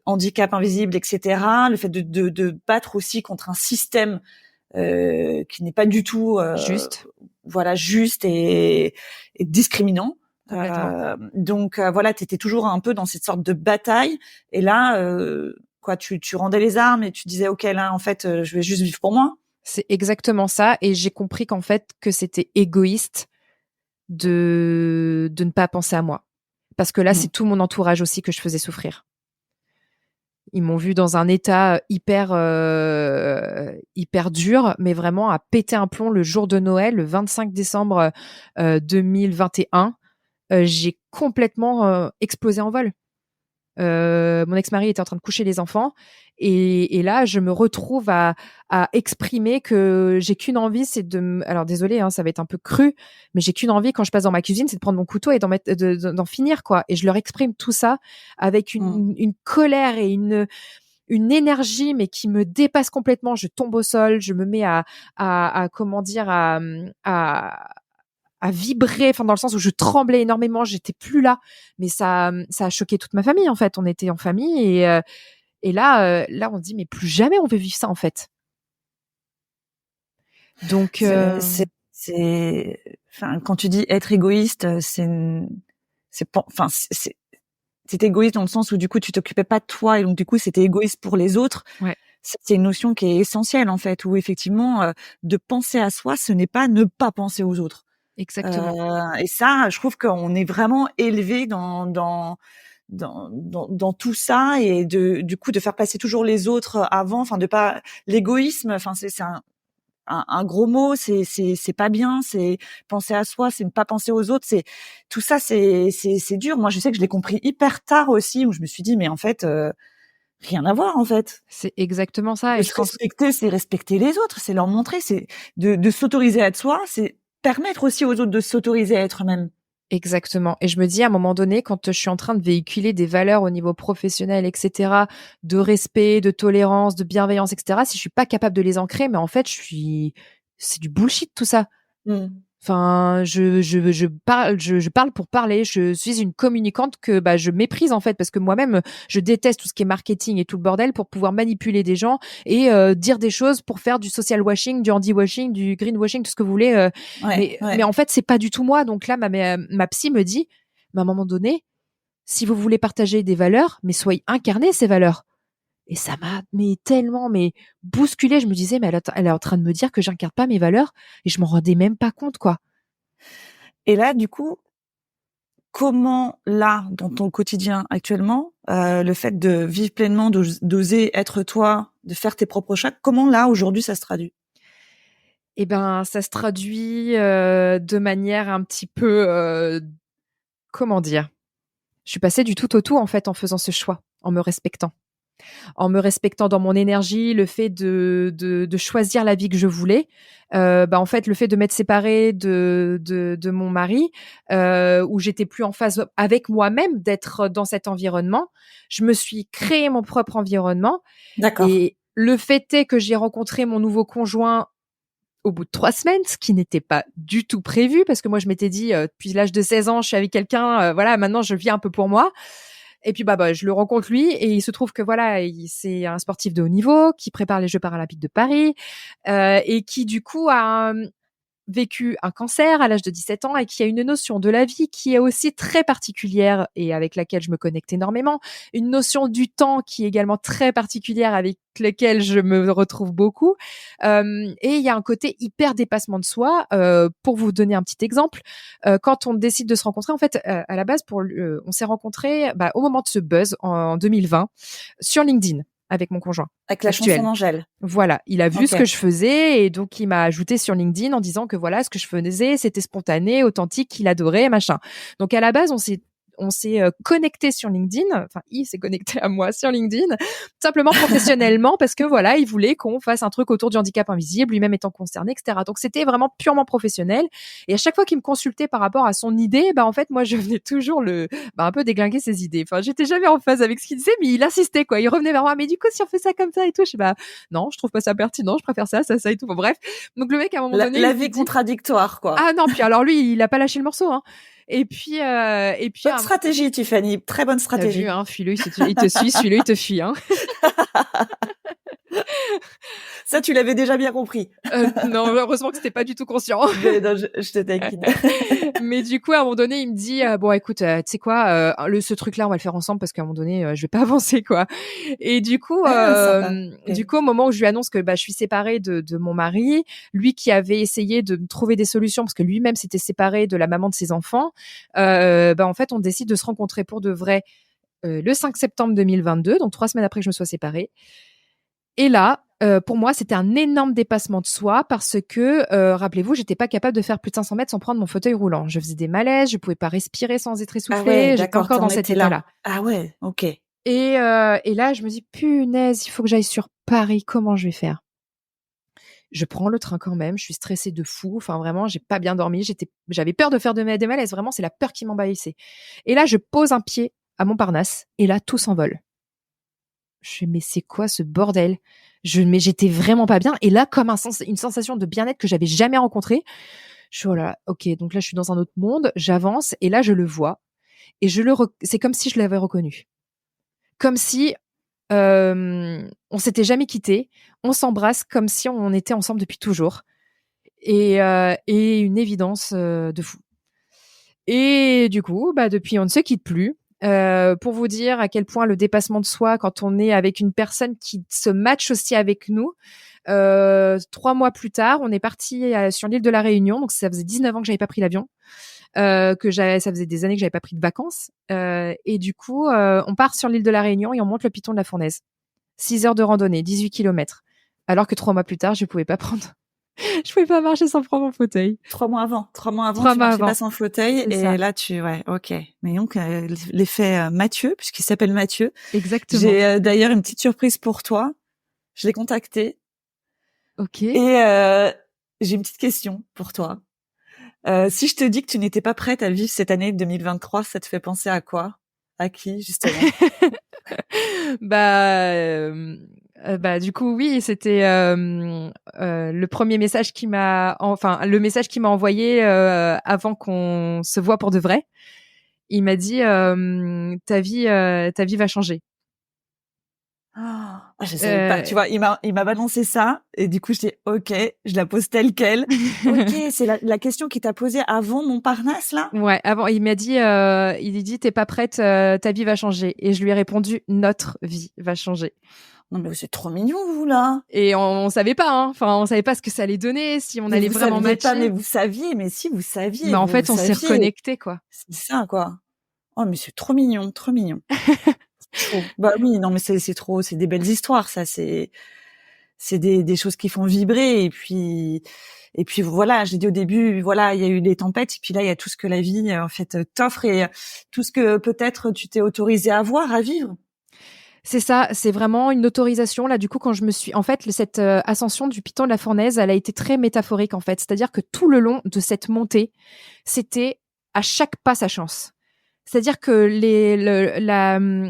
handicap invisible, etc. Le fait de battre aussi contre un système qui n'est pas du tout juste, voilà juste et discriminant. complètement. Donc voilà, tu étais toujours un peu dans cette sorte de bataille. Et là, quoi, tu rendais les armes et tu disais, ok, là, en fait, je vais juste vivre pour moi. C'est exactement ça et j'ai compris qu'en fait, que c'était égoïste de ne pas penser à moi. Parce que là, Mmh. c'est tout mon entourage aussi que je faisais souffrir. Ils m'ont vu dans un état hyper dur, mais vraiment à péter un plomb le jour de Noël, le 25 décembre 2021. J'ai complètement explosé en vol. Mon ex-mari était en train de coucher les enfants et là je me retrouve à exprimer que j'ai qu'une envie, c'est alors désolée hein, ça va être un peu cru, mais j'ai qu'une envie quand je passe dans ma cuisine, c'est de prendre mon couteau et d'en finir quoi. Et je leur exprime tout ça avec Mmh. une colère et une énergie mais qui me dépasse complètement. Je tombe au sol, je me mets à comment dire à vibrer, enfin dans le sens où je tremblais énormément, j'étais plus là, mais ça a choqué toute ma famille en fait. On était en famille et là on dit mais plus jamais on veut vivre ça en fait. Donc Enfin, quand tu dis être égoïste, enfin, c'est égoïste dans le sens où du coup tu t'occupais pas de toi et donc du coup c'était égoïste pour les autres. ouais, C'est une notion qui est essentielle en fait, où effectivement de penser à soi, ce n'est pas ne pas penser aux autres. exactement, Et ça, je trouve qu'on est vraiment élevé dans tout ça et du coup de faire passer toujours les autres avant, enfin de pas l'égoïsme, enfin c'est un gros mot, c'est pas bien, c'est penser à soi, c'est ne pas penser aux autres, c'est tout ça, c'est dur. Moi, je sais que je l'ai compris hyper tard aussi, où je me suis dit mais en fait rien à voir en fait. c'est exactement ça De et se je pense respecter, c'est respecter les autres, c'est leur montrer, c'est de s'autoriser à être soi, c'est permettre aussi aux autres de s'autoriser à être eux-mêmes. exactement. Et je me dis à un moment donné, quand je suis en train de véhiculer des valeurs au niveau professionnel, etc., de respect, de tolérance, de bienveillance, etc., si je suis pas capable de les ancrer, mais en fait, c'est du bullshit tout ça. Mmh. Enfin, je parle pour parler. Je suis une communicante que bah, je méprise en fait parce que moi-même, je déteste tout ce qui est marketing et tout le bordel pour pouvoir manipuler des gens et dire des choses pour faire du social washing, du handy washing, du green washing, tout ce que vous voulez. Ouais, Mais ouais. en fait, c'est pas du tout moi. Donc là, ma psy me dit, mais à un moment donné, si vous voulez partager des valeurs, mais soyez incarnés ces valeurs. Et ça m'a tellement bousculé. Je me disais, mais elle est en train de me dire que j'incarne pas mes valeurs et je m'en rendais même pas compte quoi. Et là, du coup, comment là, dans ton quotidien actuellement, le fait de vivre pleinement, d'oser être toi, de faire tes propres choix, comment là aujourd'hui ça se traduit? Eh ben, ça se traduit de manière un petit peu, comment dire? Je suis passée du tout au tout en fait en faisant ce choix, en me respectant dans mon énergie, le fait de choisir la vie que je voulais. Bah en fait, le fait de m'être séparée de mon mari, où j'étais plus en phase avec moi-même, d'être dans cet environnement, je me suis créé mon propre environnement D'accord. et le fait est que j'ai rencontré mon nouveau conjoint au bout de 3 semaines, ce qui n'était pas du tout prévu parce que moi je m'étais dit depuis l'âge de 16 ans, je suis avec quelqu'un, voilà, maintenant je vis un peu pour moi. Et puis bah je le rencontre lui et il se trouve que voilà, c'est un sportif de haut niveau qui prépare les Jeux paralympiques de Paris et qui du coup a vécu un cancer à l'âge de 17 ans et qui a une notion de la vie qui est aussi très particulière et avec laquelle je me connecte énormément, une notion du temps qui est également très particulière avec laquelle je me retrouve beaucoup. Et il y a un côté hyper dépassement de soi. Pour vous donner un petit exemple, quand on décide de se rencontrer, en fait, à la base, on s'est rencontrés bah, au moment de ce buzz en 2020 sur LinkedIn avec mon conjoint Avec la chanson actuel. d'Angèle. Voilà, il a vu OK. ce que je faisais et donc il m'a ajouté sur LinkedIn en disant que voilà, ce que je faisais, c'était spontané, authentique, qu'il adorait, machin. Donc à la base, on s'est connecté sur LinkedIn, enfin il s'est connecté à moi sur LinkedIn, simplement professionnellement parce que voilà, il voulait qu'on fasse un truc autour du handicap invisible, lui-même étant concerné, etc. Donc c'était vraiment purement professionnel. Et à chaque fois qu'il me consultait par rapport à son idée, bah en fait moi je venais toujours un peu déglinguer ses idées. Enfin j'étais jamais en phase avec ce qu'il disait, mais il insistait quoi. Il revenait vers moi, mais du coup si on fait ça comme ça et tout, je sais pas, non, je trouve pas ça pertinent, je préfère ça et tout. Bon, bref. Donc le mec à un moment donné, La il s'est vie dit, contradictoire, quoi. ah non, puis alors lui, il a pas lâché le morceau, hein. Et puis Bonne stratégie, Tiffany, très bonne t'as vu, stratégie. hein, fuis-le, il te suit, suis-le, il te fuit, hein. Ça, tu l'avais déjà bien compris. Non, heureusement que c'était pas du tout conscient. Non, je te taquine. Mais du coup, à un moment donné, il me dit bon, écoute, tu sais quoi, ce truc-là, on va le faire ensemble parce qu'à un moment donné, je vais pas avancer, quoi. Et Ah, sympa. du Ok. coup, au moment où je lui annonce que je suis séparée de mon mari, lui qui avait essayé de me trouver des solutions parce que lui-même s'était séparé de la maman de ses enfants, en fait, on décide de se rencontrer pour de vrai le 5 septembre 2022, donc 3 semaines après que je me sois séparée. Et là, pour moi, c'était un énorme dépassement de soi parce que, rappelez-vous, j'étais pas capable de faire plus de 500 mètres sans prendre mon fauteuil roulant. Je faisais des malaises, je pouvais pas respirer sans être Ah ouais, essoufflée. J'étais d'accord, encore dans t'en cet étais là. état-là. Ah ouais, ok. Et là, je me dis, punaise, il faut que j'aille sur Paris. Comment je vais faire? Je prends le train quand même. Je suis stressée de fou. Enfin, vraiment, j'ai pas bien dormi. J'avais peur de faire des malaises. Vraiment, c'est la peur qui m'envahissait. Et là, je pose un pied à Montparnasse et là, tout s'envole. Je fais, mais c'est quoi ce bordel? Mais j'étais vraiment pas bien. Et là, comme une sensation de bien-être que j'avais jamais rencontrée, je suis, oh là, là, ok, donc là, je suis dans un autre monde, j'avance, et là, je le vois. Et c'est comme si je l'avais reconnu. Comme si, on s'était jamais quitté, on s'embrasse comme si on était ensemble depuis toujours. Et une évidence, de fou. Et du coup, depuis, on ne se quitte plus. Pour vous dire à quel point le dépassement de soi, quand on est avec une personne qui se match aussi avec nous, 3 mois plus tard, on est parti sur l'île de la Réunion. Donc ça faisait 19 ans que j'avais pas pris l'avion, ça faisait des années que j'avais pas pris de vacances. Et du coup, on part sur l'île de la Réunion et on monte le piton de la Fournaise. 6 heures de randonnée, 18 kilomètres. Alors que 3 mois plus tard, je pouvais pas je pouvais pas marcher sans prendre mon fauteuil. 3 mois avant, 3 tu mois marchais pas avant, sans fauteuil c'est et ça. là ouais, ok. Mais donc l'effet Mathieu, puisqu'il s'appelle Mathieu. Exactement. J'ai d'ailleurs une petite surprise pour toi. Je l'ai contacté et Ok. j'ai une petite question pour toi. Si je te dis que tu n'étais pas prête à vivre cette année 2023, ça te fait penser à quoi? À qui justement? Du coup, oui, c'était le premier message le message qu'il m'a envoyé avant qu'on se voit pour de vrai. Il m'a dit ta vie va changer. Ah, je savais pas. Tu Euh, vois, il m'a balancé ça et du coup, je dis OK, je la pose telle quelle. OK, c'est la question qu'il t'a posée avant Montparnasse là? ouais, avant, il dit t'es pas prête, ta vie va changer. Et je lui ai répondu notre vie va changer. Non mais c'est trop mignon vous là. Et on savait pas, hein. Enfin, on savait pas ce que ça allait donner, si on Mais allait vous vraiment saviez pas, mais matcher. vous saviez, mais si vous Mais saviez, en vous fait, on s'est saviez. reconnecté, quoi. C'est ça quoi. Oh mais c'est trop mignon, trop mignon. Chaud. Bah oui, non mais c'est trop, c'est des belles histoires ça, c'est des choses qui font vibrer et puis voilà, j'ai dit au début, voilà, il y a eu des tempêtes et puis là il y a tout ce que la vie en fait t'offre et tout ce que peut-être tu t'es autorisé à voir, à vivre. C'est ça, c'est vraiment une autorisation. Là, du coup, quand en fait, cette ascension du piton de la Fournaise, elle a été très métaphorique, en fait. C'est-à-dire que tout le long de cette montée, c'était à chaque pas sa chance. C'est-à-dire que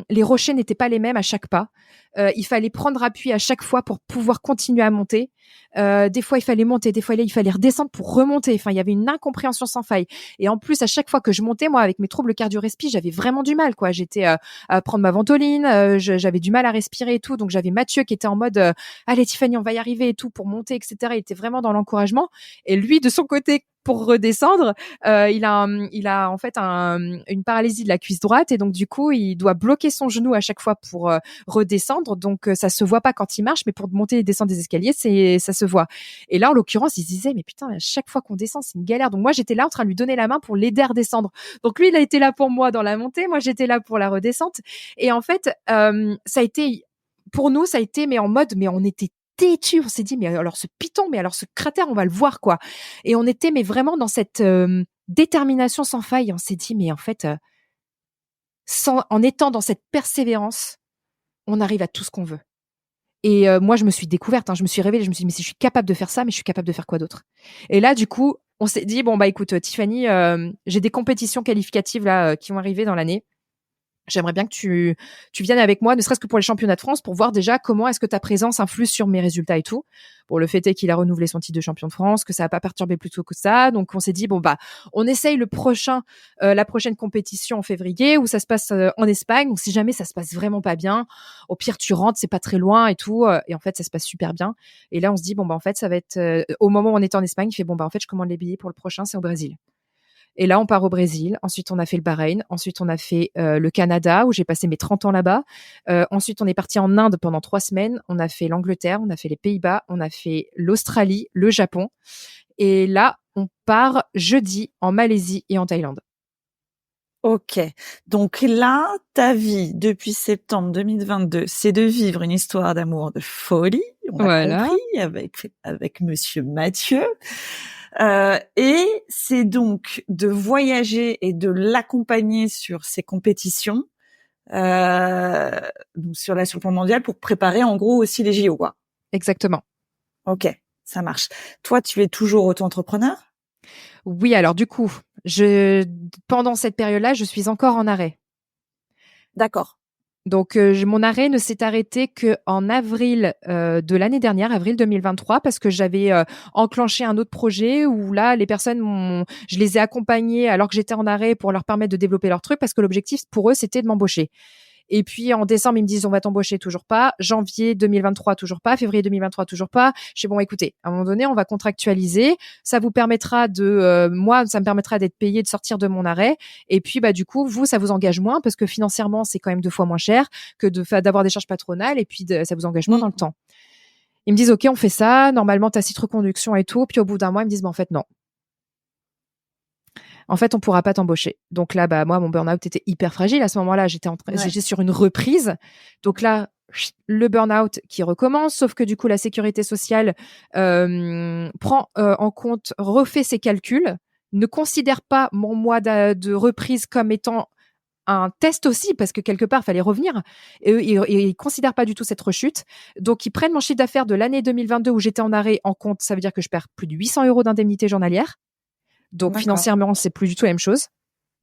les rochers n'étaient pas les mêmes à chaque pas. Il fallait prendre appui à chaque fois pour pouvoir continuer à monter. Des fois, il fallait monter, des fois, il fallait redescendre pour remonter. Enfin, il y avait une incompréhension sans faille. Et en plus, à chaque fois que je montais, moi, avec mes troubles cardio-respi, j'avais vraiment du mal, quoi. J'étais à prendre ma ventoline, j'avais du mal à respirer et tout. Donc, j'avais Mathieu qui était en mode allez, Tiffany, on va y arriver et tout pour monter, etc. Il était vraiment dans l'encouragement. Et lui, de son côté, pour redescendre, il a en fait une paralysie de la cuisse droite et donc du coup il doit bloquer son genou à chaque fois pour redescendre. Donc ça se voit pas quand il marche, mais pour monter et descendre des escaliers, ça se voit. Et là en l'occurrence, il se disait mais putain, à chaque fois qu'on descend, c'est une galère. Donc moi j'étais là en train de lui donner la main pour l'aider à redescendre. Donc lui il a été là pour moi dans la montée, moi j'étais là pour la redescente. Et en fait ça a été pour nous, ça a été mais en mode mais on était têtu, on s'est dit mais alors ce piton, mais alors ce cratère, on va le voir quoi. Et on était mais vraiment dans cette détermination sans faille. On s'est dit mais en fait, en étant dans cette persévérance, on arrive à tout ce qu'on veut. Et moi, je me suis découverte, hein, je me suis révélée, je me suis dit mais si je suis capable de faire ça, mais je suis capable de faire quoi d'autre? Et là, du coup, on s'est dit bon bah écoute, Tiffany, j'ai des compétitions qualificatives là qui vont arriver dans l'année. J'aimerais bien que tu viennes avec moi, ne serait-ce que pour les championnats de France, pour voir déjà comment est-ce que ta présence influe sur mes résultats et tout. Bon, le fait est qu'il a renouvelé son titre de champion de France, que ça n'a pas perturbé plus tôt que ça. Donc, on s'est dit, bon, bah, on essaye la prochaine compétition en février où ça se passe en Espagne. Donc, si jamais ça se passe vraiment pas bien, au pire, tu rentres, c'est pas très loin et tout. Et en fait, ça se passe super bien. Et là, on se dit, bon, bah, en fait, ça va être, au moment où on était en Espagne, il fait, bon, bah, en fait, je commande les billets pour le prochain, c'est au Brésil. Et là, on part au Brésil. Ensuite, on a fait le Bahreïn. Ensuite, on a fait le Canada, où j'ai passé mes 30 ans là-bas. Ensuite, on est parti en Inde pendant 3 semaines. On a fait l'Angleterre, on a fait les Pays-Bas, on a fait l'Australie, le Japon. Et là, on part jeudi en Malaisie et en Thaïlande. Ok. Donc là, ta vie depuis septembre 2022, c'est de vivre une histoire d'amour de folie. On a Voilà. compris avec Monsieur Mathieu. Et c'est donc de voyager et de l'accompagner sur ses compétitions, donc sur la sur le plan mondial pour préparer en gros aussi les JO, quoi. Exactement. Ok, ça marche. Toi, tu es toujours auto-entrepreneur? Oui, alors du coup, pendant cette période-là, je suis encore en arrêt. D'accord. Donc, mon arrêt ne s'est arrêté que en avril de l'année dernière, avril 2023, parce que j'avais enclenché un autre projet où là, je les ai accompagnés alors que j'étais en arrêt pour leur permettre de développer leur truc, parce que l'objectif pour eux, c'était de m'embaucher. Et puis en décembre, ils me disent on va t'embaucher, toujours pas. Janvier 2023, toujours pas. Février 2023, toujours pas. Je dis bon, écoutez, à un moment donné, on va contractualiser. Ça vous permettra moi, ça me permettra d'être payé, de sortir de mon arrêt. Et puis bah du coup, vous, ça vous engage moins parce que financièrement, c'est quand même 2 fois moins cher que d'avoir des charges patronales. Et puis ça vous engage moins dans le temps. Ils me disent ok, on fait ça. Normalement, t'as site reconduction et tout. Puis au bout d'un mois, ils me disent bah en fait non. En fait, on pourra pas t'embaucher. Donc là, bah moi, mon burn-out était hyper fragile à ce moment-là. J'étais sur une reprise. Donc là, le burn-out qui recommence, sauf que du coup, la sécurité sociale prend en compte, refait ses calculs, ne considère pas mon mois de reprise comme étant un test aussi, parce que quelque part, il fallait revenir. Et eux, ils considèrent pas du tout cette rechute. Donc, ils prennent mon chiffre d'affaires de l'année 2022 où j'étais en arrêt en compte. Ça veut dire que je perds plus de 800 € d'indemnité journalière. Donc, D'accord. financièrement, c'est plus du tout la même chose.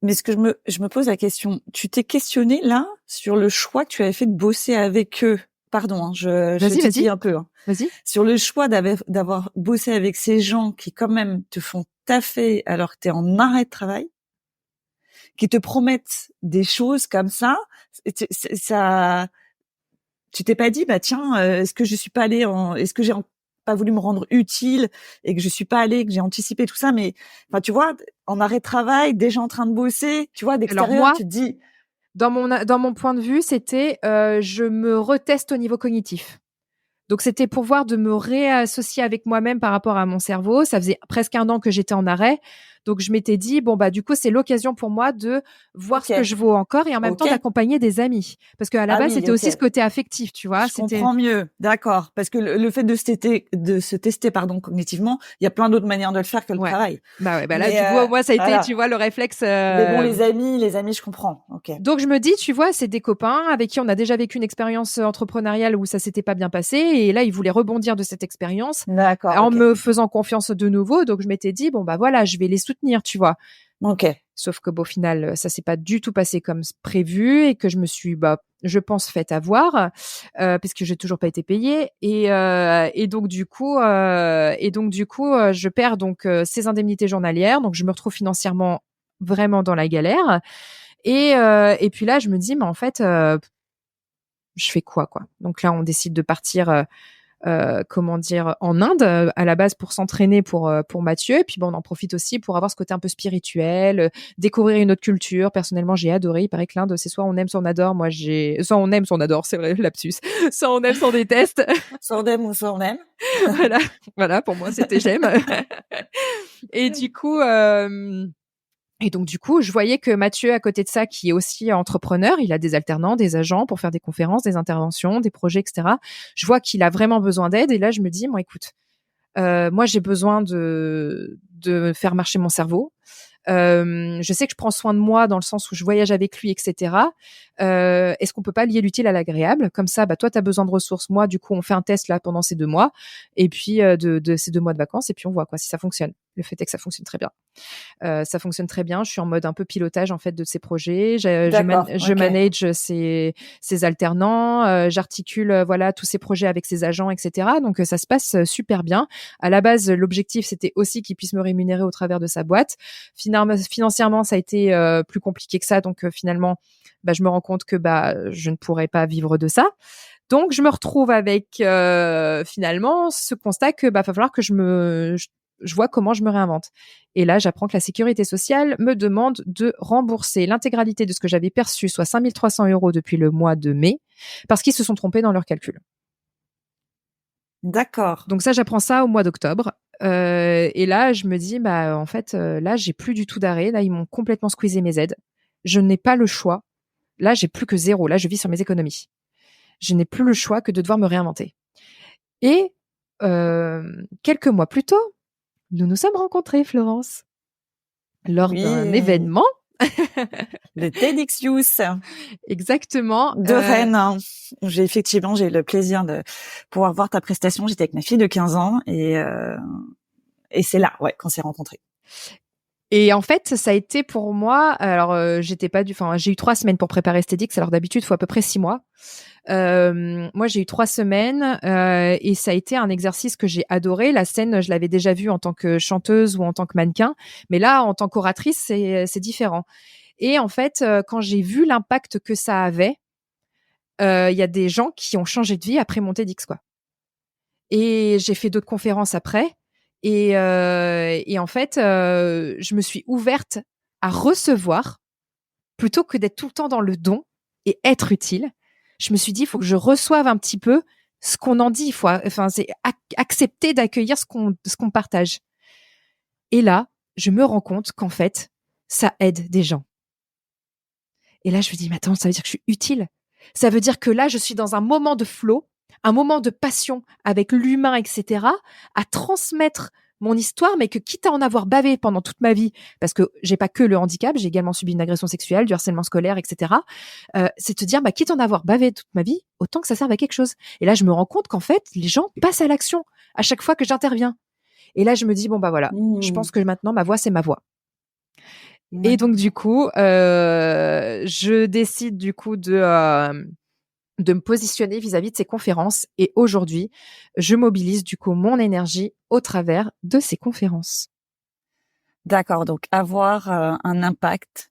Mais ce que je me pose la question, tu t'es questionné là sur le choix que tu avais fait de bosser avec eux. Pardon, hein, je titille un peu. Hein. Vas-y. Sur le choix d'avoir bossé avec ces gens qui quand même te font taffer alors que tu es en arrêt de travail, qui te promettent des choses comme ça, ça, tu t'es pas dit bah tiens, est-ce que je suis pas allée est-ce que j'ai pas voulu me rendre utile et que je suis pas allée, que j'ai anticipé tout ça, mais enfin tu vois, en arrêt de travail, déjà en train de bosser, tu vois, Alors d'extérieur, moi, tu te dis dans mon point de vue, c'était je me reteste au niveau cognitif. Donc c'était pour voir de me réassocier avec moi-même par rapport à mon cerveau. Ça faisait presque 1 an que j'étais en arrêt. Donc je m'étais dit bon bah du coup c'est l'occasion pour moi de voir ce que OK, je vaux encore et en même temps OK. d'accompagner des amis parce qu'à la Ah base oui, c'était OK. aussi ce côté affectif, tu vois, Je c'était comprends mieux. D'accord, parce que le fait de se tester pardon cognitivement, il y a plein d'autres manières de le faire que le ouais. travail. Bah ouais, bah là Mais du coup moi ça a été tu voilà. vois le réflexe Mais bon les amis, je comprends. OK. Donc je me dis, tu vois, c'est des copains avec qui on a déjà vécu une expérience entrepreneuriale où ça s'était pas bien passé et là ils voulaient rebondir de cette expérience D'accord, en OK. me faisant confiance de nouveau. Donc je m'étais dit bon bah voilà, je vais les soutenir, tu vois. OK. Sauf que bon, au final, ça s'est pas du tout passé comme prévu et que je me suis, bah, je pense, faite avoir puisque j'ai toujours pas été payée et donc du coup, je perds donc ces indemnités journalières, donc je me retrouve financièrement vraiment dans la galère et puis là, je me dis, mais en fait, je fais quoi, quoi? Donc là, on décide de partir, comment dire, en Inde à la base pour s'entraîner pour Mathieu. Et puis bon, on en profite aussi pour avoir ce côté un peu spirituel, découvrir une autre culture. Personnellement, j'ai adoré. Il paraît que l'Inde, c'est soit on aime, soit on adore. Moi, soit on aime, soit on adore. C'est vrai, lapsus. Soit on aime, soit on déteste. Soit on aime ou soit on aime. voilà, voilà. Pour moi, c'était j'aime. Et du coup. Et donc, du coup, je voyais que Mathieu, à côté de ça, qui est aussi entrepreneur, il a des alternants, des agents pour faire des conférences, des interventions, des projets, etc. Je vois qu'il a vraiment besoin d'aide. Et là, je me dis, bon, écoute, moi, j'ai besoin de faire marcher mon cerveau. Je sais que je prends soin de moi dans le sens où je voyage avec lui, etc. Est-ce qu'on peut pas lier l'utile à l'agréable? Comme ça, bah, toi, tu as besoin de ressources. Moi, du coup, on fait un test là pendant ces 2 mois. Et puis, de ces 2 mois de vacances. Et puis, on voit quoi si ça fonctionne. Le fait est que ça fonctionne très bien. Ça fonctionne très bien. Je suis en mode un peu pilotage en fait de ces projets. Je Ok. manage ces alternants. J'articule voilà tous ces projets avec ces agents, etc. Donc ça se passe super bien. À la base, l'objectif c'était aussi qu'il puisse me rémunérer au travers de sa boîte. Financièrement, ça a été plus compliqué que ça. Donc finalement, je me rends compte que je ne pourrais pas vivre de ça. Donc je me retrouve avec finalement ce constat que va falloir que je vois comment je me réinvente. Et là, j'apprends que la sécurité sociale me demande de rembourser l'intégralité de ce que j'avais perçu, soit 5 300 € depuis le mois de mai, parce qu'ils se sont trompés dans leurs calculs. D'accord. Donc ça, j'apprends ça au mois d'octobre. Et là, je me dis, en fait, là, j'ai plus du tout d'arrêt. Là, ils m'ont complètement squeezé mes aides. Je n'ai pas le choix. Là, j'ai plus que zéro. Là, je vis sur mes économies. Je n'ai plus le choix que de devoir me réinventer. Et quelques mois plus tôt, nous nous sommes rencontrés, Florence, lors d'un Oui. événement. Le TEDx Youth Exactement. de Rennes, hein, où j'ai eu le plaisir de pouvoir voir ta prestation. J'étais avec ma fille de 15 ans et c'est là, ouais, qu'on s'est rencontrés. Et en fait, ça a été pour moi. Alors, j'ai eu 3 semaines pour préparer ce TEDx. Alors d'habitude, il faut à peu près 6 mois. Moi, j'ai eu 3 semaines et ça a été un exercice que j'ai adoré. La scène, je l'avais déjà vue en tant que chanteuse ou en tant que mannequin, mais là, en tant qu'oratrice, c'est différent. Et en fait, quand j'ai vu l'impact que ça avait, il y a des gens qui ont changé de vie après mon TEDx, quoi. Et j'ai fait d'autres conférences après. Et en fait, je me suis ouverte à recevoir plutôt que d'être tout le temps dans le don et être utile. Je me suis dit, il faut que je reçoive un petit peu ce qu'on en dit. C'est accepter d'accueillir ce qu'on partage. Et là, je me rends compte qu'en fait, ça aide des gens. Et là, je me dis, mais attends, ça veut dire que je suis utile. Ça veut dire que là, je suis dans un moment de flow, un moment de passion avec l'humain, etc., à transmettre mon histoire, mais que quitte à en avoir bavé pendant toute ma vie, parce que j'ai pas que le handicap, j'ai également subi une agression sexuelle, du harcèlement scolaire, etc., c'est te dire, quitte à en avoir bavé toute ma vie, autant que ça serve à quelque chose. Et là, je me rends compte qu'en fait, les gens passent à l'action à chaque fois que j'interviens. Et là, je me dis, voilà, je pense que maintenant, ma voix, c'est ma voix. Et donc du coup, je décide du coup de me positionner vis-à-vis de ces conférences. Et aujourd'hui, je mobilise du coup mon énergie au travers de ces conférences. D'accord, donc avoir un impact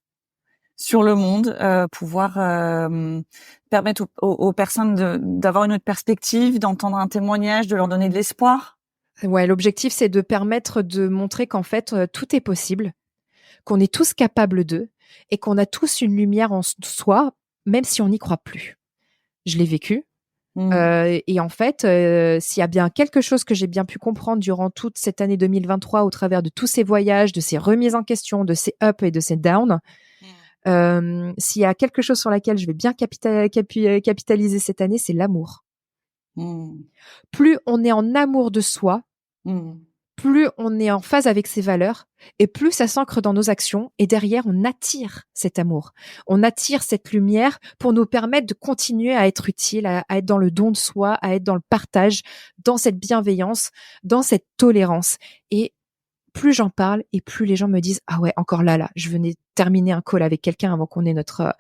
sur le monde, pouvoir permettre aux personnes d'avoir une autre perspective, d'entendre un témoignage, de leur donner de l'espoir. Ouais, l'objectif, c'est de permettre de montrer qu'en fait, tout est possible, qu'on est tous capables d'eux et qu'on a tous une lumière en soi, même si on n'y croit plus. Je l'ai vécu. Et en fait, s'il y a bien quelque chose que j'ai bien pu comprendre durant toute cette année 2023 au travers de tous ces voyages, de ces remises en question, de ces ups et de ces downs, s'il y a quelque chose sur laquelle je vais bien capitaliser cette année, c'est l'amour. Plus on est en amour de soi, plus on est en phase avec ses valeurs et plus ça s'ancre dans nos actions et derrière on attire cet amour. On attire cette lumière pour nous permettre de continuer à être utile, à être dans le don de soi, à être dans le partage, dans cette bienveillance, dans cette tolérance. Et plus j'en parle et plus les gens me disent ah ouais, encore là, je venais terminer un call avec quelqu'un avant qu'on ait notre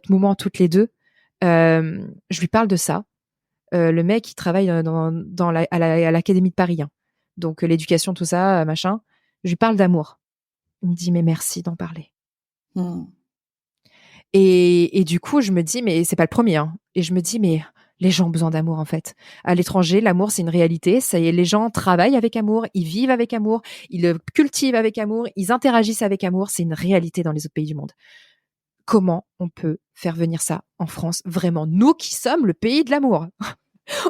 moment toutes les deux. Je lui parle de ça. Le mec, il travaille à l'Académie de Paris, hein. Donc l'éducation, tout ça, machin. Je lui parle d'amour. Il me dit mais merci d'en parler. Et du coup, je me dis mais c'est pas le premier, hein. Et je me dis mais les gens ont besoin d'amour en fait. À l'étranger, l'amour c'est une réalité. Ça y est, les gens travaillent avec amour, ils vivent avec amour, ils le cultivent avec amour, ils interagissent avec amour. C'est une réalité dans les autres pays du monde. Comment on peut faire venir ça en France, vraiment, nous qui sommes le pays de l'amour?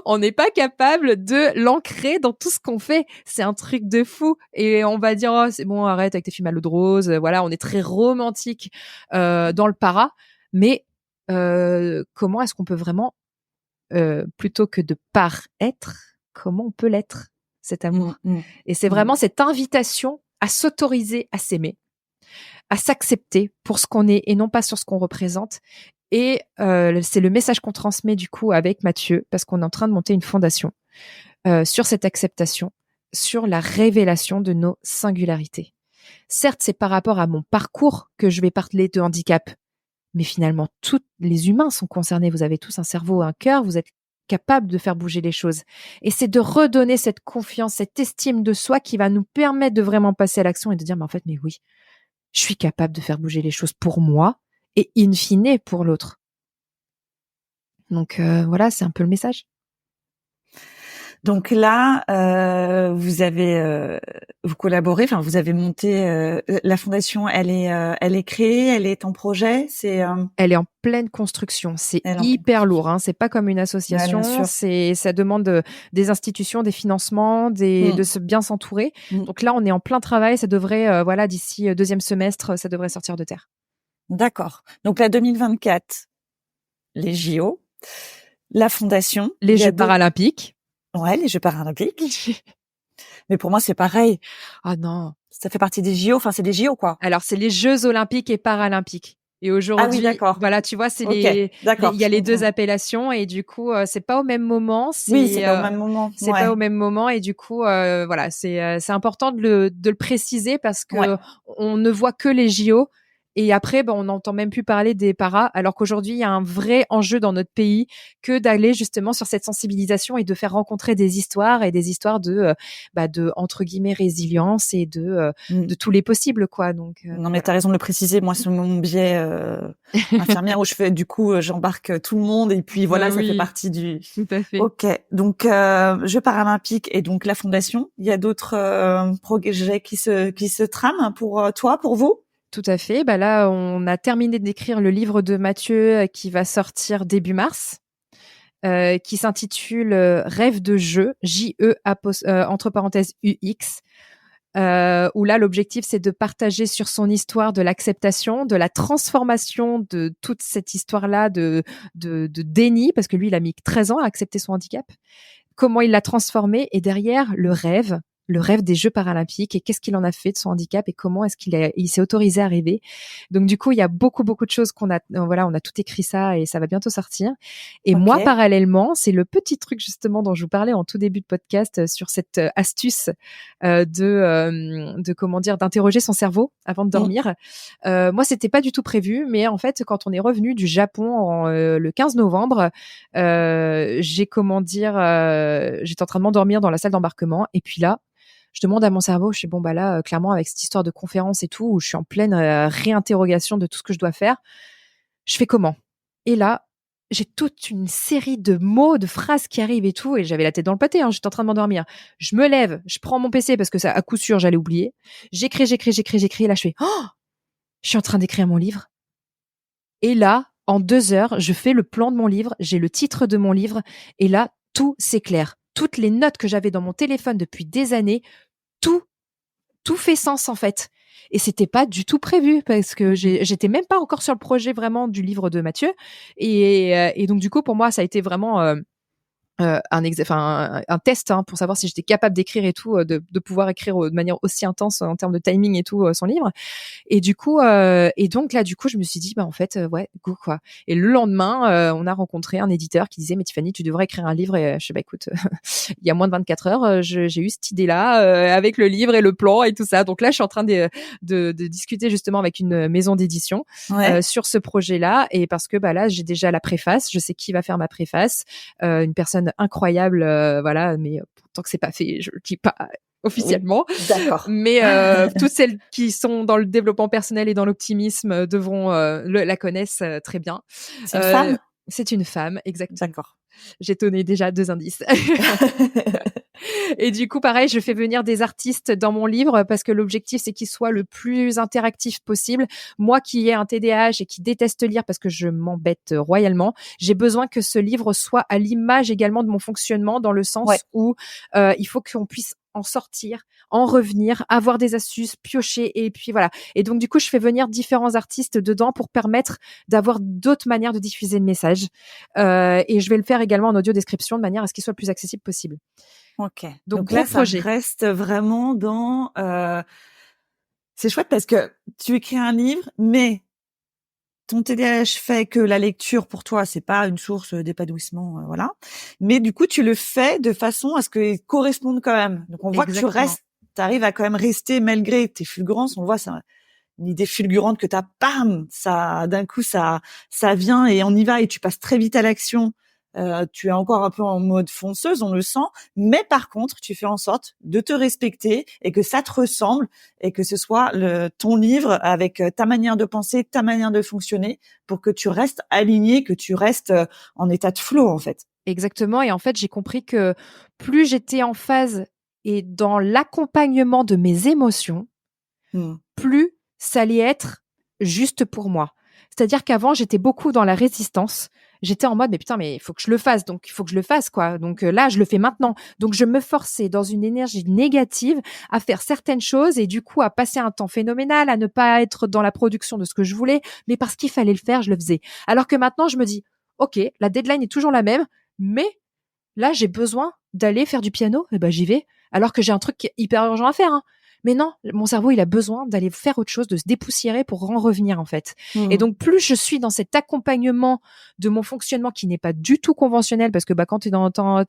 On n'est pas capable de l'ancrer dans tout ce qu'on fait. C'est un truc de fou. Et on va dire, oh, c'est bon, arrête avec tes films à l'eau de rose. Voilà, on est très romantique dans le para. Mais comment est-ce qu'on peut vraiment, plutôt que de paraître, comment on peut l'être, cet amour? Et c'est vraiment cette invitation à s'autoriser à s'aimer, à s'accepter pour ce qu'on est et non pas sur ce qu'on représente. Et c'est le message qu'on transmet du coup avec Mathieu, parce qu'on est en train de monter une fondation sur cette acceptation sur la révélation de nos singularités. Certes, c'est par rapport à mon parcours que je vais parler de handicap, mais finalement, tous les humains sont concernés. Vous avez tous un cerveau, un cœur, vous êtes capable de faire bouger les choses. Et c'est de redonner cette confiance, cette estime de soi qui va nous permettre de vraiment passer à l'action et de dire, mais en fait, mais oui, je suis capable de faire bouger les choses pour moi et in fine pour l'autre. Donc voilà, c'est un peu le message. Donc là, vous collaborez, enfin vous avez monté la fondation. Elle est créée, elle est en projet. Elle est en pleine construction. C'est Elle est en pleine hyper construction. lourd. Hein. C'est pas comme une Ouais, bien association. sûr. Ça demande des institutions, des financements, de se bien s'entourer. Donc là, on est en plein travail. Ça devrait, d'ici deuxième semestre, ça devrait sortir de terre. D'accord. Donc la 2024, les JO, la fondation, Les Jeux paralympiques. Ouais, les Jeux paralympiques. Mais pour moi, c'est pareil. Ah non. Ça fait partie des JO. Enfin, c'est des JO, quoi. Alors, c'est les Jeux olympiques et paralympiques. Et aujourd'hui, ah oui, d'accord. voilà, tu vois, c'est il y a les deux appellations et du coup, c'est pas au même moment. Oui, c'est pas au même moment. C'est pas au même moment et du coup, voilà, c'est important de le préciser parce que on ne voit que les JO. Et après, on n'entend même plus parler des paras, alors qu'aujourd'hui, il y a un vrai enjeu dans notre pays que d'aller justement sur cette sensibilisation et de faire rencontrer des histoires et des histoires de entre guillemets résilience et de tous les possibles, quoi. Donc non, mais t'as raison de le préciser. Moi, c'est mon biais infirmière où je fais, du coup, j'embarque tout le monde et puis voilà, ça fait partie du. Tout à fait. Ok, donc Jeux paralympiques et donc la fondation. Il y a d'autres projets qui se trament pour toi, pour vous? Tout à fait. Là, on a terminé d'écrire le livre de Mathieu qui va sortir début mars, qui s'intitule Rêve de jeu, J-E entre parenthèses U-X, où là, l'objectif, c'est de partager sur son histoire de l'acceptation, de la transformation de toute cette histoire-là de déni, parce que lui, il a mis 13 ans à accepter son handicap, comment il l'a transformé et derrière, le rêve des Jeux paralympiques et qu'est-ce qu'il en a fait de son handicap et comment est-ce il s'est autorisé à rêver. Donc du coup, il y a beaucoup de choses on a tout écrit ça et ça va bientôt sortir. Et moi, parallèlement, c'est le petit truc justement dont je vous parlais en tout début de podcast sur cette astuce de comment dire, d'interroger son cerveau avant de dormir. Moi, c'était pas du tout prévu, mais en fait, quand on est revenu du Japon le 15 novembre, j'étais en train de m'endormir dans la salle d'embarquement et puis là, je demande à mon cerveau, je suis là, clairement, avec cette histoire de conférence et tout, où je suis en pleine réinterrogation de tout ce que je dois faire, je fais comment? Et là, j'ai toute une série de mots, de phrases qui arrivent et tout, et j'avais la tête dans le pâté, j'étais en train de m'endormir. Je me lève, je prends mon PC parce que ça, à coup sûr, j'allais oublier. J'écris, et là, je fais, je suis en train d'écrire mon livre. Et là, en 2 heures, je fais le plan de mon livre, j'ai le titre de mon livre, et là, tout s'éclaire. Toutes les notes que j'avais dans mon téléphone depuis des années, tout fait sens en fait. Et c'était pas du tout prévu parce que j'étais même pas encore sur le projet vraiment du livre de Mathieu. Et donc du coup pour moi ça a été vraiment un test pour savoir si j'étais capable d'écrire et tout, de pouvoir écrire de manière aussi intense en termes de timing et tout son livre. Et du coup, donc là, du coup, je me suis dit, en fait, ouais, go quoi. Et le lendemain, on a rencontré un éditeur qui disait, mais Tiffany, tu devrais écrire un livre. Et je sais, écoute, il y a moins de 24 heures, j'ai eu cette idée-là avec le livre et le plan et tout ça. Donc là, je suis en train de discuter justement avec une maison d'édition sur ce projet-là. Et parce que là, j'ai déjà la préface, je sais qui va faire ma préface, une personne incroyable, mais tant que c'est pas fait, je le dis pas officiellement. Oui, d'accord. Mais toutes celles qui sont dans le développement personnel et dans l'optimisme devront la connaissent très bien. C'est une femme? C'est une femme, exactement. D'accord. J'ai donné déjà 2 indices. Et du coup, pareil, je fais venir des artistes dans mon livre parce que l'objectif, c'est qu'il soit le plus interactif possible. Moi qui ai un TDAH et qui déteste lire parce que je m'embête royalement, j'ai besoin que ce livre soit à l'image également de mon fonctionnement dans le sens où il faut qu'on puisse en sortir, en revenir, avoir des astuces, piocher et puis voilà. Et donc du coup, je fais venir différents artistes dedans pour permettre d'avoir d'autres manières de diffuser le message. Et je vais le faire également en audio description de manière à ce qu'il soit le plus accessible possible. Ok. Donc là, projet. Ça reste vraiment dans. C'est chouette parce que tu écris un livre, mais ton TDAH fait que la lecture pour toi c'est pas une source d'épanouissement, voilà. Mais du coup, tu le fais de façon à ce qu'il corresponde quand même. Donc on voit que Exactement. tu arrives à quand même rester malgré tes fulgurances. On le voit, c'est une idée fulgurante que t'as, bam, ça, d'un coup, ça vient et on y va et tu passes très vite à l'action. Tu es encore un peu en mode fonceuse, on le sent, mais par contre, tu fais en sorte de te respecter et que ça te ressemble et que ce soit ton livre avec ta manière de penser, ta manière de fonctionner pour que tu restes aligné, que tu restes en état de flow, en fait. Exactement. Et en fait, j'ai compris que plus j'étais en phase et dans l'accompagnement de mes émotions, Hmm. plus ça allait être juste pour moi. C'est-à-dire qu'avant, j'étais beaucoup dans la résistance. J'étais en mode, mais putain, mais il faut que je le fasse. Donc, il faut que je le fasse, quoi. Donc là, je le fais maintenant. Donc, je me forçais dans une énergie négative à faire certaines choses et du coup, à passer un temps phénoménal, à ne pas être dans la production de ce que je voulais. Mais parce qu'il fallait le faire, je le faisais. Alors que maintenant, je me dis, OK, la deadline est toujours la même, mais là, j'ai besoin d'aller faire du piano. Et ben, j'y vais. Alors que j'ai un truc qui est hyper urgent à faire, hein. Mais non, mon cerveau, il a besoin d'aller faire autre chose, de se dépoussiérer pour en revenir, en fait. Et Hmm. donc, plus je suis dans cet accompagnement de mon fonctionnement qui n'est pas du tout conventionnel, parce que bah, quand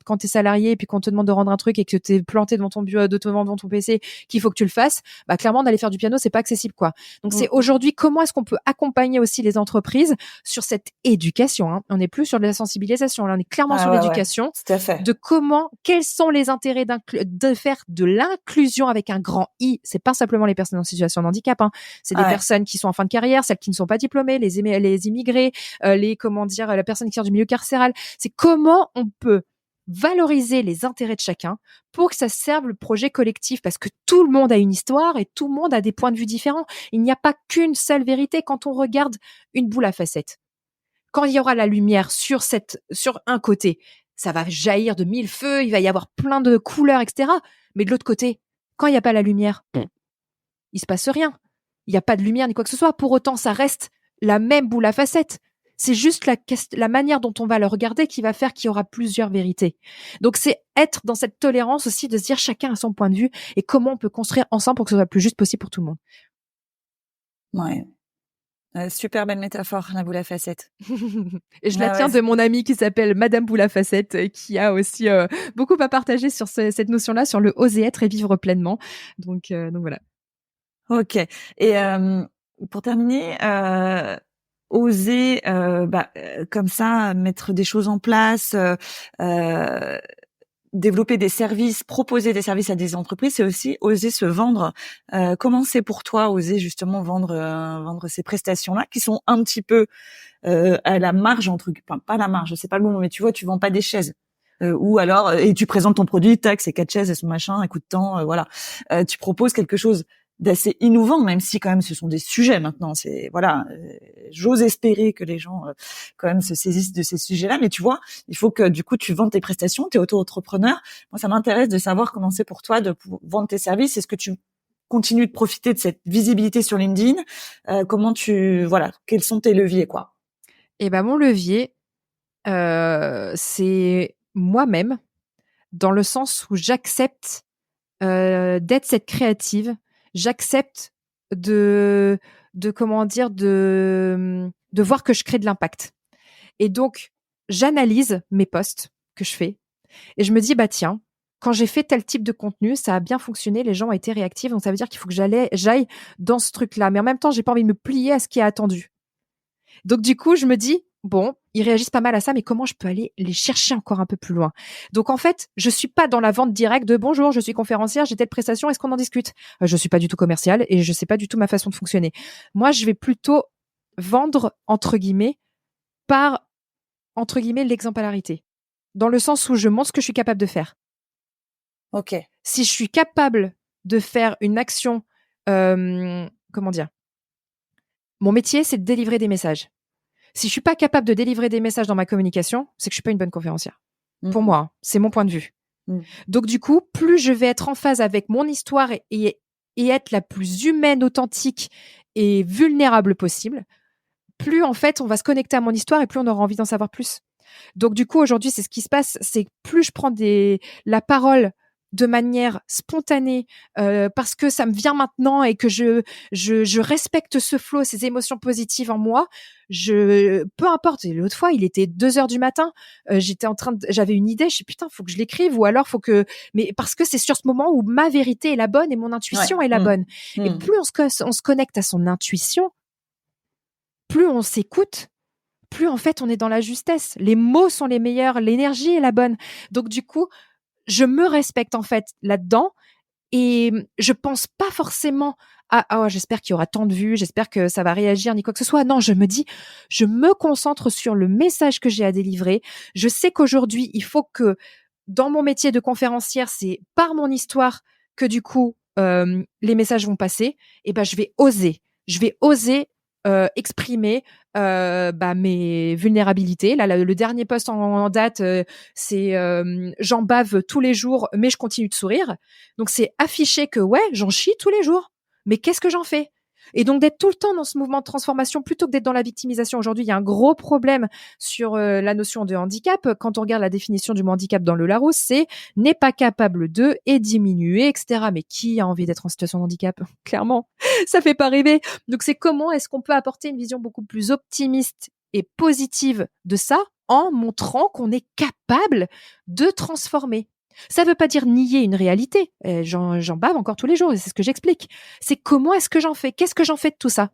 quand t'es salarié et puis qu'on te demande de rendre un truc et que t'es planté devant ton bureau, devant ton PC, qu'il faut que tu le fasses, bah, clairement, d'aller faire du piano, c'est pas accessible, quoi. Donc, Hmm. c'est aujourd'hui comment est-ce qu'on peut accompagner aussi les entreprises sur cette éducation, hein. On n'est plus sur de la sensibilisation, là, on est clairement sur Ah ouais, l'éducation tout à fait. de quels sont les intérêts de faire de l'inclusion avec un grand I. C'est pas simplement les personnes en situation de handicap, hein. C'est des Ouais. personnes qui sont en fin de carrière, celles qui ne sont pas diplômées, les immigrés, la personne qui sort du milieu carcéral. C'est comment on peut valoriser les intérêts de chacun pour que ça serve le projet collectif, parce que tout le monde a une histoire et tout le monde a des points de vue différents. Il n'y a pas qu'une seule vérité quand on regarde une boule à facettes. Quand il y aura la lumière sur un côté, ça va jaillir de mille feux, il va y avoir plein de couleurs, etc. Mais de l'autre côté, quand il n'y a pas la lumière, il se passe rien. Il n'y a pas de lumière ni quoi que ce soit. Pour autant, ça reste la même boule à facettes. C'est juste la manière dont on va le regarder qui va faire qu'il y aura plusieurs vérités. Donc, c'est être dans cette tolérance aussi de se dire chacun a son point de vue et comment on peut construire ensemble pour que ce soit le plus juste possible pour tout le monde. Ouais. Super belle métaphore, la boule à facettes. Et je la Ouais, tiens ouais, de mon amie qui s'appelle Madame Boule à facettes, qui a aussi beaucoup à partager sur cette notion-là, sur le oser être et vivre pleinement. Donc voilà. ok. Et pour terminer, oser, comme ça, mettre des choses en place, euh, développer des services, proposer des services à des entreprises, c'est aussi oser se vendre. Comment c'est pour toi oser justement vendre ces prestations-là qui sont un petit peu à la marge enfin pas la marge, c'est pas le bon mot, mais tu vois, tu vends pas des chaises. Ou alors et tu présentes ton produit, tac, c'est 4 chaises, elles sont machin, elles coûtent tant, voilà. Tu proposes quelque chose d'assez innovant, même si quand même ce sont des sujets maintenant. C'est voilà, j'ose espérer que les gens quand même se saisissent de ces sujets-là. Mais tu vois, il faut que du coup tu vendes tes prestations, t'es auto-entrepreneur. Moi, ça m'intéresse de savoir comment c'est pour toi de vendre tes services. Est-ce que tu continues de profiter de cette visibilité sur LinkedIn? Comment voilà, quels sont tes leviers, quoi? Et ben mon levier, c'est moi-même, dans le sens où j'accepte d'être cette créative, j'accepte de comment dire de voir que je crée de l'impact. Et donc j'analyse mes posts que je fais et je me dis bah tiens, quand j'ai fait tel type de contenu, ça a bien fonctionné, les gens ont été réactifs, donc ça veut dire qu'il faut que j'aille dans ce truc-là. Mais en même temps, j'ai pas envie de me plier à ce qui est attendu. Donc du coup, je me dis bon, ils réagissent pas mal à ça, mais comment je peux aller les chercher encore un peu plus loin? Donc en fait, je suis pas dans la vente directe de bonjour, je suis conférencière, j'ai telle prestation, est-ce qu'on en discute? Je suis pas du tout commerciale et je sais pas du tout ma façon de fonctionner. Moi, je vais plutôt vendre entre guillemets par entre guillemets l'exemplarité, dans le sens où je montre ce que je suis capable de faire. Ok. Si je suis capable de faire une action, comment dire? Mon métier, c'est de délivrer des messages. Si je suis pas capable de délivrer des messages dans ma communication, c'est que je suis pas une bonne conférencière. Pour Mmh. moi, hein, c'est mon point de vue. Mmh. Donc du coup, plus je vais être en phase avec mon histoire et être la plus humaine, authentique et vulnérable possible, plus en fait on va se connecter à mon histoire et plus on aura envie d'en savoir plus. Donc du coup aujourd'hui c'est ce qui se passe, c'est que plus je prends la parole de manière spontanée, parce que ça me vient maintenant et que je respecte ce flow, ces émotions positives en moi, peu importe. Et l'autre fois, il était 2 heures du matin, j'avais une idée, je sais putain, faut que je l'écrive, ou alors mais parce que c'est sur ce moment où ma vérité est la bonne et mon intuition est la bonne. Et plus on se connecte à son intuition, plus on s'écoute, plus en fait on est dans la justesse. Les mots sont les meilleurs, l'énergie est la bonne. Donc du coup, je me respecte en fait là-dedans et je pense pas forcément à j'espère qu'il y aura tant de vues, j'espère que ça va réagir ni quoi que ce soit. Non, je me concentre sur le message que j'ai à délivrer. Je sais qu'aujourd'hui, il faut que dans mon métier de conférencière, c'est par mon histoire que du coup les messages vont passer. Et ben je vais oser exprimer mes vulnérabilités. Là, le dernier post en date, c'est j'en bave tous les jours, mais je continue de sourire. Donc c'est afficher que ouais, j'en chie tous les jours, mais qu'est-ce que j'en fais? Et donc d'être tout le temps dans ce mouvement de transformation plutôt que d'être dans la victimisation. Aujourd'hui, il y a un gros problème sur la notion de handicap. Quand on regarde la définition du mot handicap dans le Larousse, c'est n'est pas capable de et diminuer, etc. Mais qui a envie d'être en situation de handicap? Clairement, ça fait pas rêver. Donc c'est comment est-ce qu'on peut apporter une vision beaucoup plus optimiste et positive de ça en montrant qu'on est capable de transformer. Ça veut pas dire nier une réalité. J'en bave encore tous les jours et c'est ce que j'explique. C'est comment est-ce que j'en fais? Qu'est-ce que j'en fais de tout ça?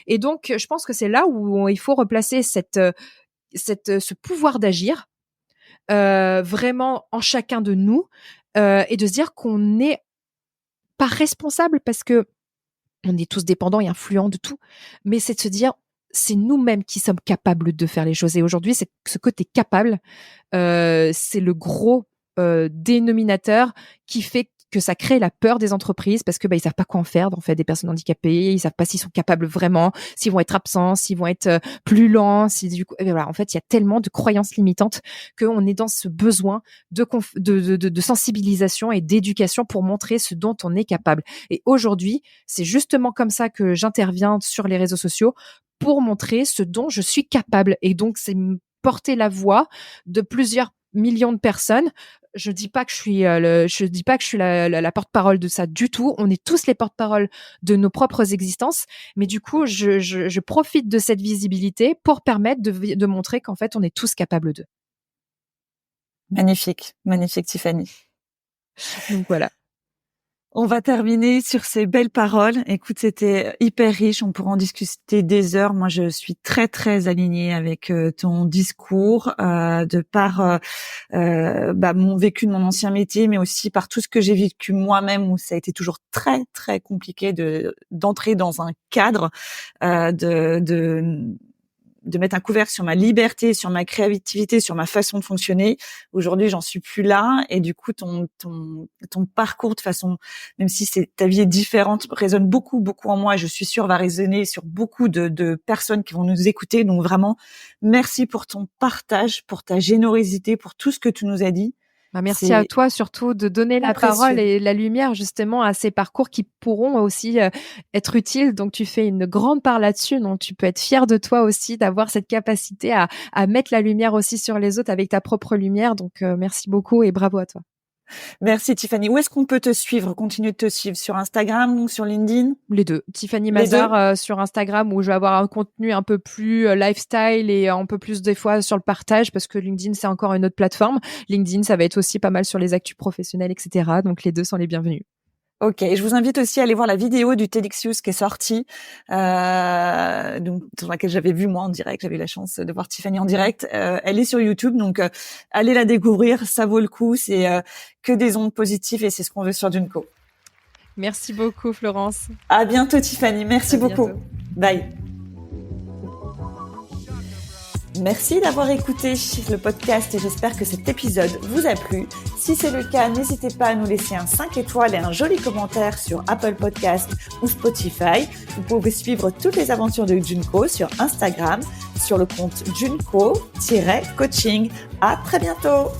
Et donc, je pense que c'est là où il faut replacer ce pouvoir d'agir vraiment en chacun de nous et de se dire qu'on n'est pas responsable parce que on est tous dépendants et influents de tout, mais c'est de se dire c'est nous-mêmes qui sommes capables de faire les choses. Et aujourd'hui, c'est ce côté capable, c'est le gros dénominateur qui fait que ça crée la peur des entreprises parce que ils savent pas quoi en faire en fait des personnes handicapées, ils savent pas s'ils sont capables vraiment, s'ils vont être absents, s'ils vont être plus lents, si du coup voilà, en fait il y a tellement de croyances limitantes qu'on est dans ce besoin de sensibilisation et d'éducation pour montrer ce dont on est capable. Et aujourd'hui, c'est justement comme ça que j'interviens sur les réseaux sociaux pour montrer ce dont je suis capable. Et donc c'est porter la voix de plusieurs millions de personnes. Je dis pas que je suis la porte-parole de ça du tout. On est tous les porte-parole de nos propres existences, mais du coup, je profite de cette visibilité pour permettre de montrer qu'en fait, on est tous capables d'eux. Magnifique, magnifique, Tiffany. Donc voilà. On va terminer sur ces belles paroles. Écoute, c'était hyper riche. On pourra en discuter des heures. Moi, je suis très, très alignée avec ton discours, de par mon vécu de mon ancien métier, mais aussi par tout ce que j'ai vécu moi-même, où ça a été toujours très, très compliqué d'entrer dans un cadre, de mettre un couvercle sur ma liberté, sur ma créativité, sur ma façon de fonctionner. Aujourd'hui, j'en suis plus là, et du coup, ton parcours, de façon, même si ta vie est différente, résonne beaucoup, beaucoup en moi, et je suis sûre va résonner sur beaucoup de personnes qui vont nous écouter. Donc vraiment, merci pour ton partage, pour ta générosité, pour tout ce que tu nous as dit. Merci à toi surtout de donner la parole et la lumière justement à ces parcours qui pourront aussi être utiles. Donc tu fais une grande part là-dessus. Donc tu peux être fier de toi aussi d'avoir cette capacité à mettre la lumière aussi sur les autres avec ta propre lumière. Donc merci beaucoup et bravo à toi. Merci Tiffany. Où est-ce qu'on peut te suivre, continuer de te suivre? Sur Instagram ou sur LinkedIn? Les deux. Tiffany Mazar sur Instagram, où je vais avoir un contenu un peu plus lifestyle et un peu plus des fois sur le partage, parce que LinkedIn, c'est encore une autre plateforme. LinkedIn, ça va être aussi pas mal sur les actus professionnels, etc. Donc les deux sont les bienvenus. Ok, je vous invite aussi à aller voir la vidéo du TEDx Youth qui est sortie, donc sur laquelle j'avais vu moi en direct. J'avais eu la chance de voir Tiffany en direct. Elle est sur YouTube, donc allez la découvrir, ça vaut le coup. C'est que des ondes positives et c'est ce qu'on veut sur Junko. Merci beaucoup, Florence. À bientôt, Tiffany. Merci beaucoup. Bientôt. Bye. Merci d'avoir écouté le podcast et j'espère que cet épisode vous a plu. Si c'est le cas, n'hésitez pas à nous laisser un 5 étoiles et un joli commentaire sur Apple Podcast ou Spotify. Vous pouvez suivre toutes les aventures de Junko sur Instagram, sur le compte Junko-coaching. À très bientôt!